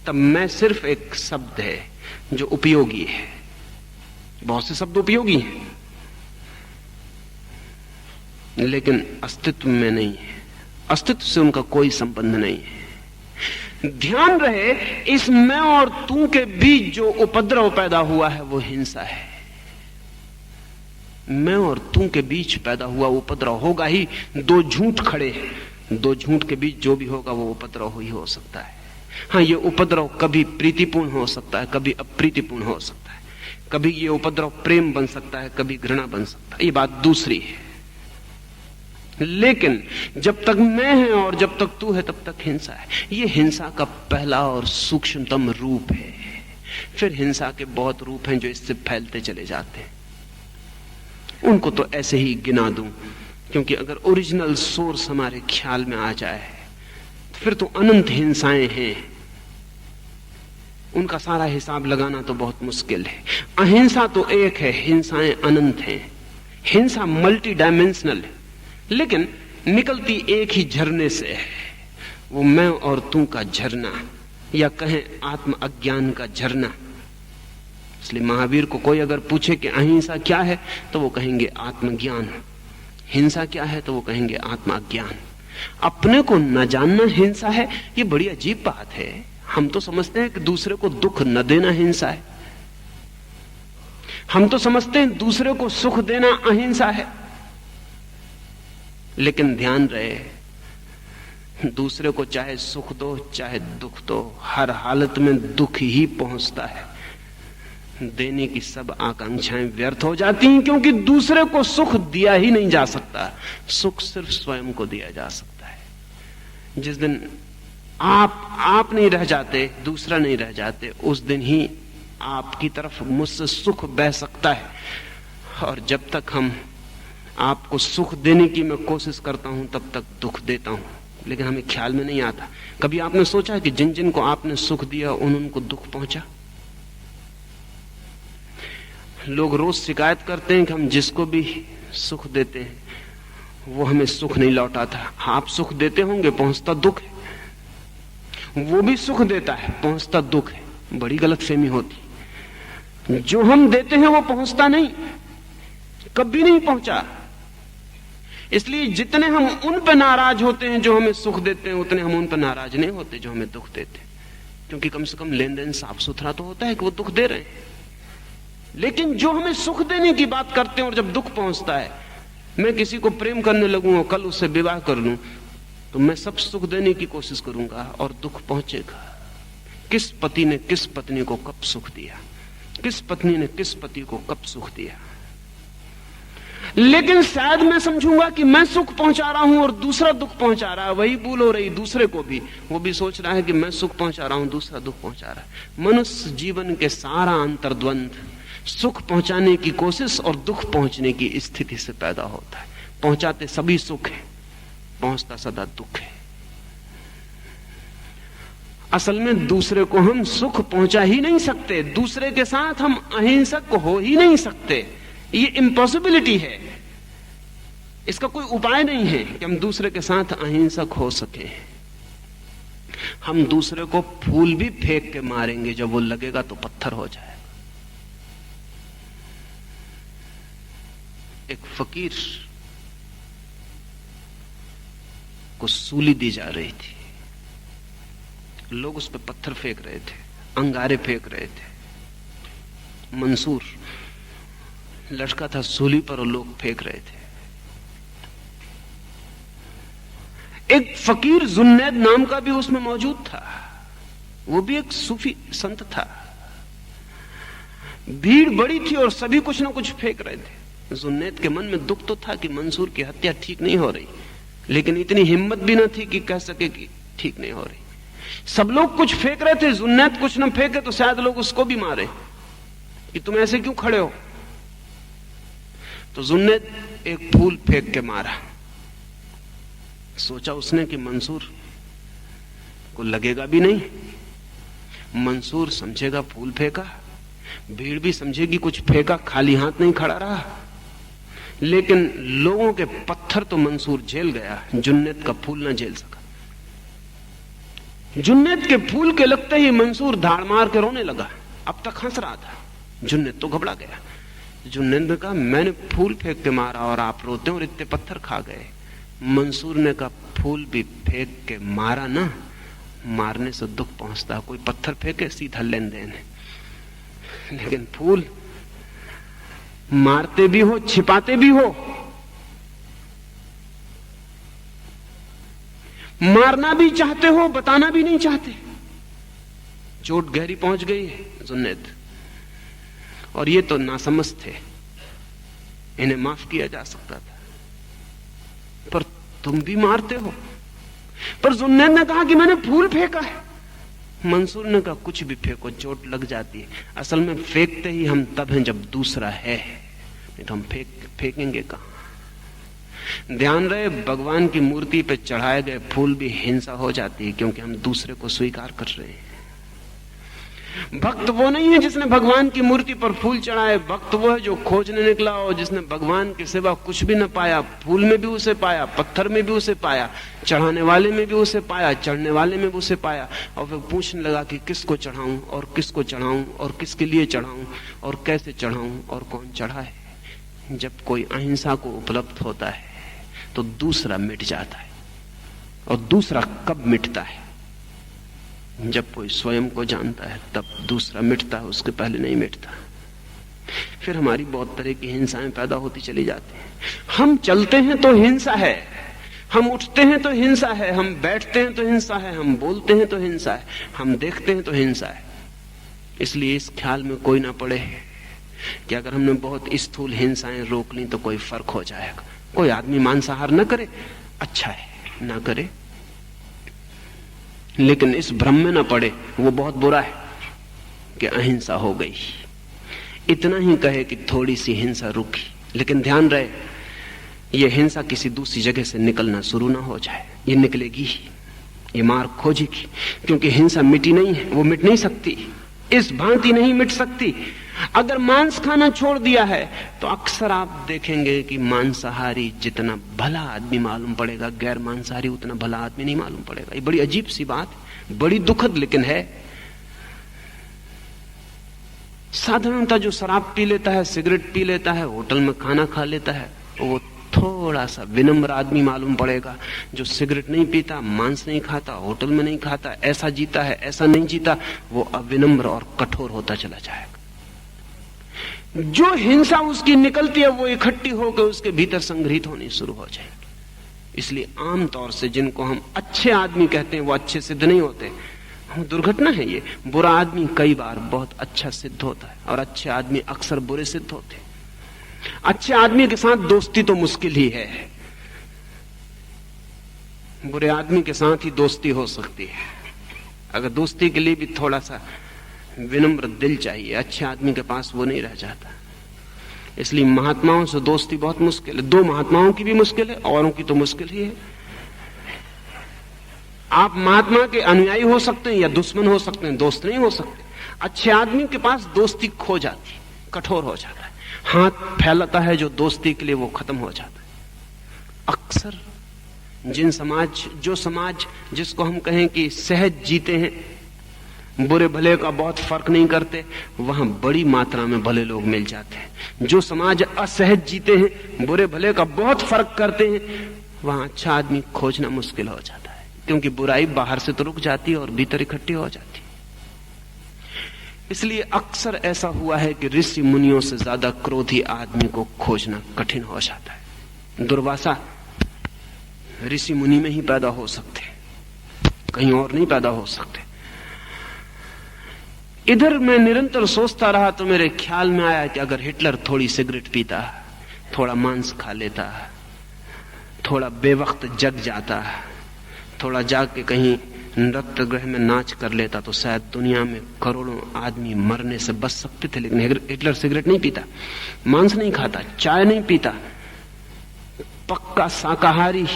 तब मैं सिर्फ एक शब्द है जो उपयोगी है। बहुत से शब्द उपयोगी हैं लेकिन अस्तित्व में नहीं है, अस्तित्व से उनका कोई संबंध नहीं है। ध्यान रहे, इस मैं और तू के बीच जो उपद्रव पैदा हुआ है वो हिंसा है। मैं और तू के बीच पैदा हुआ उपद्रव होगा ही। दो झूठ खड़े हैं, दो झूठ के बीच जो भी होगा वो उपद्रव ही हो सकता है। हाँ, ये उपद्रव कभी प्रीतिपूर्ण हो सकता है, कभी अप्रीतिपूर्ण हो सकता है, कभी ये उपद्रव प्रेम बन सकता है, कभी घृणा बन सकता है, ये बात दूसरी है। लेकिन जब तक मैं है और जब तक तू है तब तक हिंसा है। ये हिंसा का पहला और सूक्ष्मतम रूप है। फिर हिंसा के बहुत रूप हैं जो इससे फैलते चले जाते हैं। उनको तो ऐसे ही गिना दूं, क्योंकि अगर ओरिजिनल सोर्स हमारे ख्याल में आ जाए फिर तो अनंत हिंसाएं हैं, उनका सारा हिसाब लगाना तो बहुत मुश्किल है। अहिंसा तो एक है, हिंसाएं अनंत हैं। हिंसा मल्टी डायमेंशनल है, लेकिन निकलती एक ही झरने से है, वो मैं और तू का झरना, या कहें आत्म अज्ञान का झरना। इसलिए महावीर को कोई अगर पूछे कि अहिंसा क्या है तो वो कहेंगे आत्मज्ञान, हिंसा क्या है तो वो कहेंगे आत्म अज्ञान। अपने को न जानना हिंसा है, ये बड़ी अजीब बात है। हम तो समझते हैं कि दूसरे को दुख न देना हिंसा है, हम तो समझते हैं दूसरे को सुख देना अहिंसा है। लेकिन ध्यान रहे, दूसरे को चाहे सुख दो चाहे दुख दो, हर हालत में दुख ही पहुंचता है। देने की सब आकांक्षाएं व्यर्थ हो जाती हैं, क्योंकि दूसरे को सुख दिया ही नहीं जा सकता। सुख सिर्फ स्वयं को दिया जा सकता है। जिस दिन आप नहीं रह जाते, दूसरा नहीं रह जाते, उस दिन ही आपकी तरफ मुझसे सुख बह सकता है। और जब तक हम आपको सुख देने की मैं कोशिश करता हूं तब तक दुख देता हूं, लेकिन हमें ख्याल में नहीं आता। कभी आपने सोचा है कि जिन जिन को आपने सुख दिया उनको दुख पहुंचा? लोग रोज शिकायत करते हैं कि हम जिसको भी सुख देते हैं वो हमें सुख नहीं लौटाता। आप सुख देते होंगे, पहुंचता दुख है। वो भी सुख देता है, पहुंचता दुख है। बड़ी गलतफहमी होती। जो हम देते हैं वो पहुंचता नहीं, कभी नहीं पहुंचा। इसलिए जितने हम उन पर नाराज होते हैं जो हमें सुख देते हैं, उतने हम उन पर नाराज नहीं होते जो हमें दुख देते हैं। क्योंकि कम से कम लेन देन साफ सुथरा तो होता है कि वो दुख दे रहे हैं। लेकिन जो हमें सुख देने की बात करते हैं और जब दुख पहुंचता है, मैं किसी को प्रेम करने लगूं और कल उससे विवाह कर लूं, तो मैं सब सुख देने की कोशिश करूंगा और दुख पहुंचेगा। किस पति ने किस पत्नी को कब सुख दिया, किस पत्नी ने किस पति को कब सुख दिया। लेकिन शायद मैं समझूंगा कि मैं सुख पहुंचा रहा हूं और दूसरा दुख पहुंचा रहा है। वही भूल हो रही दूसरे को भी, वो भी सोच रहा है कि मैं सुख पहुंचा रहा हूं, दूसरा दुख पहुंचा रहा है। मनुष्य जीवन के सारा अंतर्द्वंद सुख पहुंचाने की कोशिश और दुख पहुंचने की स्थिति से पैदा होता है। पहुंचाते सभी सुख है, पहुंचता सदा दुख है। असल में दूसरे को हम सुख पहुंचा ही नहीं सकते, दूसरे के साथ हम अहिंसक हो ही नहीं सकते। ये इम्पॉसिबिलिटी है, इसका कोई उपाय नहीं है कि हम दूसरे के साथ अहिंसक हो सके। हम दूसरे को फूल भी फेंक के मारेंगे, जब वो लगेगा तो पत्थर हो जाएगा। एक फकीर को सूली दी जा रही थी, लोग उस पर पत्थर फेंक रहे थे, अंगारे फेंक रहे थे। मंसूर लटका था सूली पर और लोग फेंक रहे थे। एक फकीर जुन्नैद नाम का भी उसमें मौजूद था, वो भी एक सूफी संत था। भीड़ बड़ी थी और सभी कुछ ना कुछ फेंक रहे थे। जुन्नैद के मन में दुख तो था कि मंसूर की हत्या ठीक नहीं हो रही, लेकिन इतनी हिम्मत भी ना थी कि कह सके कि ठीक नहीं हो रही। सब लोग कुछ फेंक रहे थे, जुन्नैद कुछ न फेंके तो शायद लोग उसको भी मारे कि तुम ऐसे क्यों खड़े हो। तो जुन्नैद एक फूल फेंक के मारा। सोचा उसने कि मंसूर को लगेगा भी नहीं, मंसूर समझेगा फूल फेंका, भीड़ भी समझेगी कुछ फेंका, खाली हाथ नहीं खड़ा रहा। लेकिन लोगों के पत्थर तो मंसूर झेल गया, जुन्नैद का फूल ना झेल सका। जुन्नैद के फूल के लगते ही मंसूर धाड़ मार के रोने लगा। अब तक हंस रहा था, जुन्नैद तो घबरा गया। जुन्नैद ने कहा, मैंने फूल फेंक के मारा और आप रोते और इतने पत्थर खा गए। मंसूर ने कहा, फूल भी फेंक के मारा ना, मारने से दुख पहुंचता, कोई पत्थर फेंके सीधा लेन देन है, लेकिन फूल मारते भी हो छिपाते भी हो, मारना भी चाहते हो बताना भी नहीं चाहते। चोट गहरी पहुंच गई है जुन्नैद, और ये तो नासमझ थे, इन्हें माफ किया जा सकता था, पर तुम भी मारते हो। पर जुन्नैद ने कहा कि मैंने फूल फेंका है। मंसूर ने कहा, कुछ भी फेंको चोट लग जाती है। असल में फेंकते ही हम तब हैं जब दूसरा है, नहीं तो हम फेंकेंगे कहां। ध्यान रहे, भगवान की मूर्ति पे चढ़ाए गए फूल भी हिंसा हो जाती है, क्योंकि हम दूसरे को स्वीकार कर रहे हैं। भक्त वो नहीं है जिसने भगवान की मूर्ति पर फूल चढ़ाए, भक्त वो है जो खोजने निकला और जिसने भगवान के सिवा कुछ भी न पाया। फूल में भी उसे पाया, पत्थर में भी उसे पाया, चढ़ाने वाले में भी उसे पाया, चढ़ने वाले में भी उसे पाया, और फिर पूछने लगा कि किसको चढ़ाऊं और किसको चढ़ाऊं और किसके लिए चढ़ाऊं और कैसे चढ़ाऊं और कौन चढ़ाए। जब कोई अहिंसा को उपलब्ध होता है तो दूसरा मिट जाता है, और दूसरा कब मिटता है? जब कोई स्वयं को जानता है तब दूसरा मिटता है, उसके पहले नहीं मिटता। फिर हमारी बहुत तरह की हिंसाएं पैदा होती चली जाती हैं। हम चलते हैं तो हिंसा है, हम उठते हैं तो हिंसा है, हम बैठते हैं तो हिंसा है, हम बोलते हैं तो हिंसा है, हम देखते हैं तो हिंसा है। इसलिए इस ख्याल में कोई ना पड़े कि अगर हमने बहुत स्थूल हिंसाएं रोक ली तो कोई फर्क हो जाएगा। कोई आदमी मांसाहार न करे, अच्छा है, ना करे, लेकिन इस भ्रम में न पड़े वो बहुत बुरा है कि अहिंसा हो गई। इतना ही कहे कि थोड़ी सी हिंसा रुकी, लेकिन ध्यान रहे ये हिंसा किसी दूसरी जगह से निकलना शुरू ना हो जाए। ये निकलेगी, ये मार्ग खोजेगी, क्योंकि हिंसा मिटी नहीं है, वो मिट नहीं सकती, इस भांति नहीं मिट सकती। अगर मांस खाना छोड़ दिया है तो अक्सर आप देखेंगे कि मांसाहारी जितना भला आदमी मालूम पड़ेगा, गैर मांसाहारी उतना भला आदमी नहीं मालूम पड़ेगा। ये बड़ी अजीब सी बात, बड़ी दुखद लेकिन है। साधारणतः जो शराब पी लेता है, सिगरेट पी लेता है, होटल में खाना खा लेता है, वो थोड़ा थोड़ा सा विनम्र आदमी मालूम पड़ेगा, जो सिगरेट नहीं पीता, मांस नहीं खाता, होटल में नहीं खाता, ऐसा जीता है, ऐसा नहीं जीता, वो अविनम्र और कठोर होता चला जाएगा। जो हिंसा उसकी निकलती है वो इकट्ठी होकर उसके भीतर संग्रहित होनी शुरू हो जाएगी। इसलिए आमतौर से जिनको हम अच्छे आदमी कहते हैं वो अच्छे सिद्ध नहीं होते। दुर्घटना है ये। बुरा आदमी कई बार बहुत अच्छा सिद्ध होता है और अच्छे आदमी अक्सर बुरे सिद्ध होते हैं। अच्छे आदमी के साथ दोस्ती तो मुश्किल ही है, बुरे आदमी के साथ ही दोस्ती हो सकती है। अगर दोस्ती के लिए भी थोड़ा सा विनम्र दिल चाहिए, अच्छे आदमी के पास वो नहीं रह जाता। इसलिए महात्माओं से दोस्ती बहुत मुश्किल है। दो महात्माओं की भी मुश्किल है, औरों की तो मुश्किल ही है। आप महात्मा के अनुयायी हो सकते हैं या दुश्मन हो सकते हैं, दोस्त नहीं हो सकते। अच्छे आदमी के पास दोस्ती खो जाती, कठोर हो जाता है, हाथ फैलाता है जो दोस्ती के लिए वो खत्म हो जाता है। अक्सर जो समाज जिसको हम कहें कि सहज जीते हैं, बुरे भले का बहुत फर्क नहीं करते, वहां बड़ी मात्रा में भले लोग मिल जाते हैं। जो समाज असहज जीते हैं, बुरे भले का बहुत फर्क करते हैं, वहां अच्छा आदमी खोजना मुश्किल हो जाता है, क्योंकि बुराई बाहर से तो रुक जाती है और भीतर इकट्ठी हो जाती है। इसलिए अक्सर ऐसा हुआ है कि ऋषि मुनियों से ज्यादा क्रोधी आदमी को खोजना कठिन हो जाता है। दुर्वासा ऋषि मुनि में ही पैदा हो सकते, कहीं और नहीं पैदा हो सकते। इधर मैं निरंतर सोचता रहा तो मेरे ख्याल में आया कि अगर हिटलर थोड़ी सिगरेट पीता, थोड़ा मांस खा लेता, थोड़ा बेवक्त जग जाता, थोड़ा जाग के कहीं नृत्य गृह में नाच कर लेता, तो शायद दुनिया में करोड़ों आदमी मरने से बच सकते थे। लेकिन हिटलर सिगरेट नहीं पीता, मांस नहीं खाता, चाय नहीं पीता, पक्का शाकाहारी,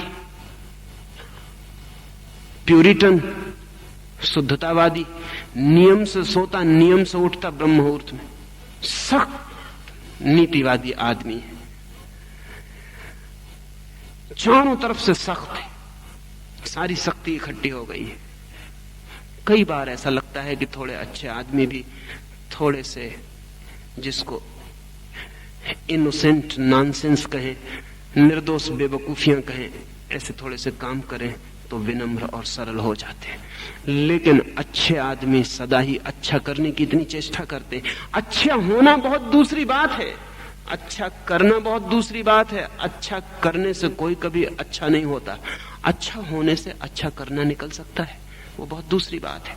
प्यूरिटन, शुद्धतावादी, नियम से सोता, नियम से उठता, ब्रह्म मुहूर्त में, सख्त नीतिवादी आदमी है, चारों तरफ से सख्त है, सारी शक्ति इकट्ठी हो गई है। कई बार ऐसा लगता है कि थोड़े अच्छे आदमी भी थोड़े से, जिसको इनोसेंट नॉनसेंस कहें, निर्दोष बेवकूफियां कहें, ऐसे थोड़े से काम करें तो विनम्र और सरल हो जाते हैं। लेकिन अच्छे आदमी सदा ही अच्छा करने की इतनी चेष्टा करते हैं। अच्छा होना बहुत दूसरी बात है, अच्छा करना बहुत दूसरी बात है। अच्छा करने से कोई कभी अच्छा नहीं होता, अच्छा होने से अच्छा करना निकल सकता है, वो बहुत दूसरी बात है।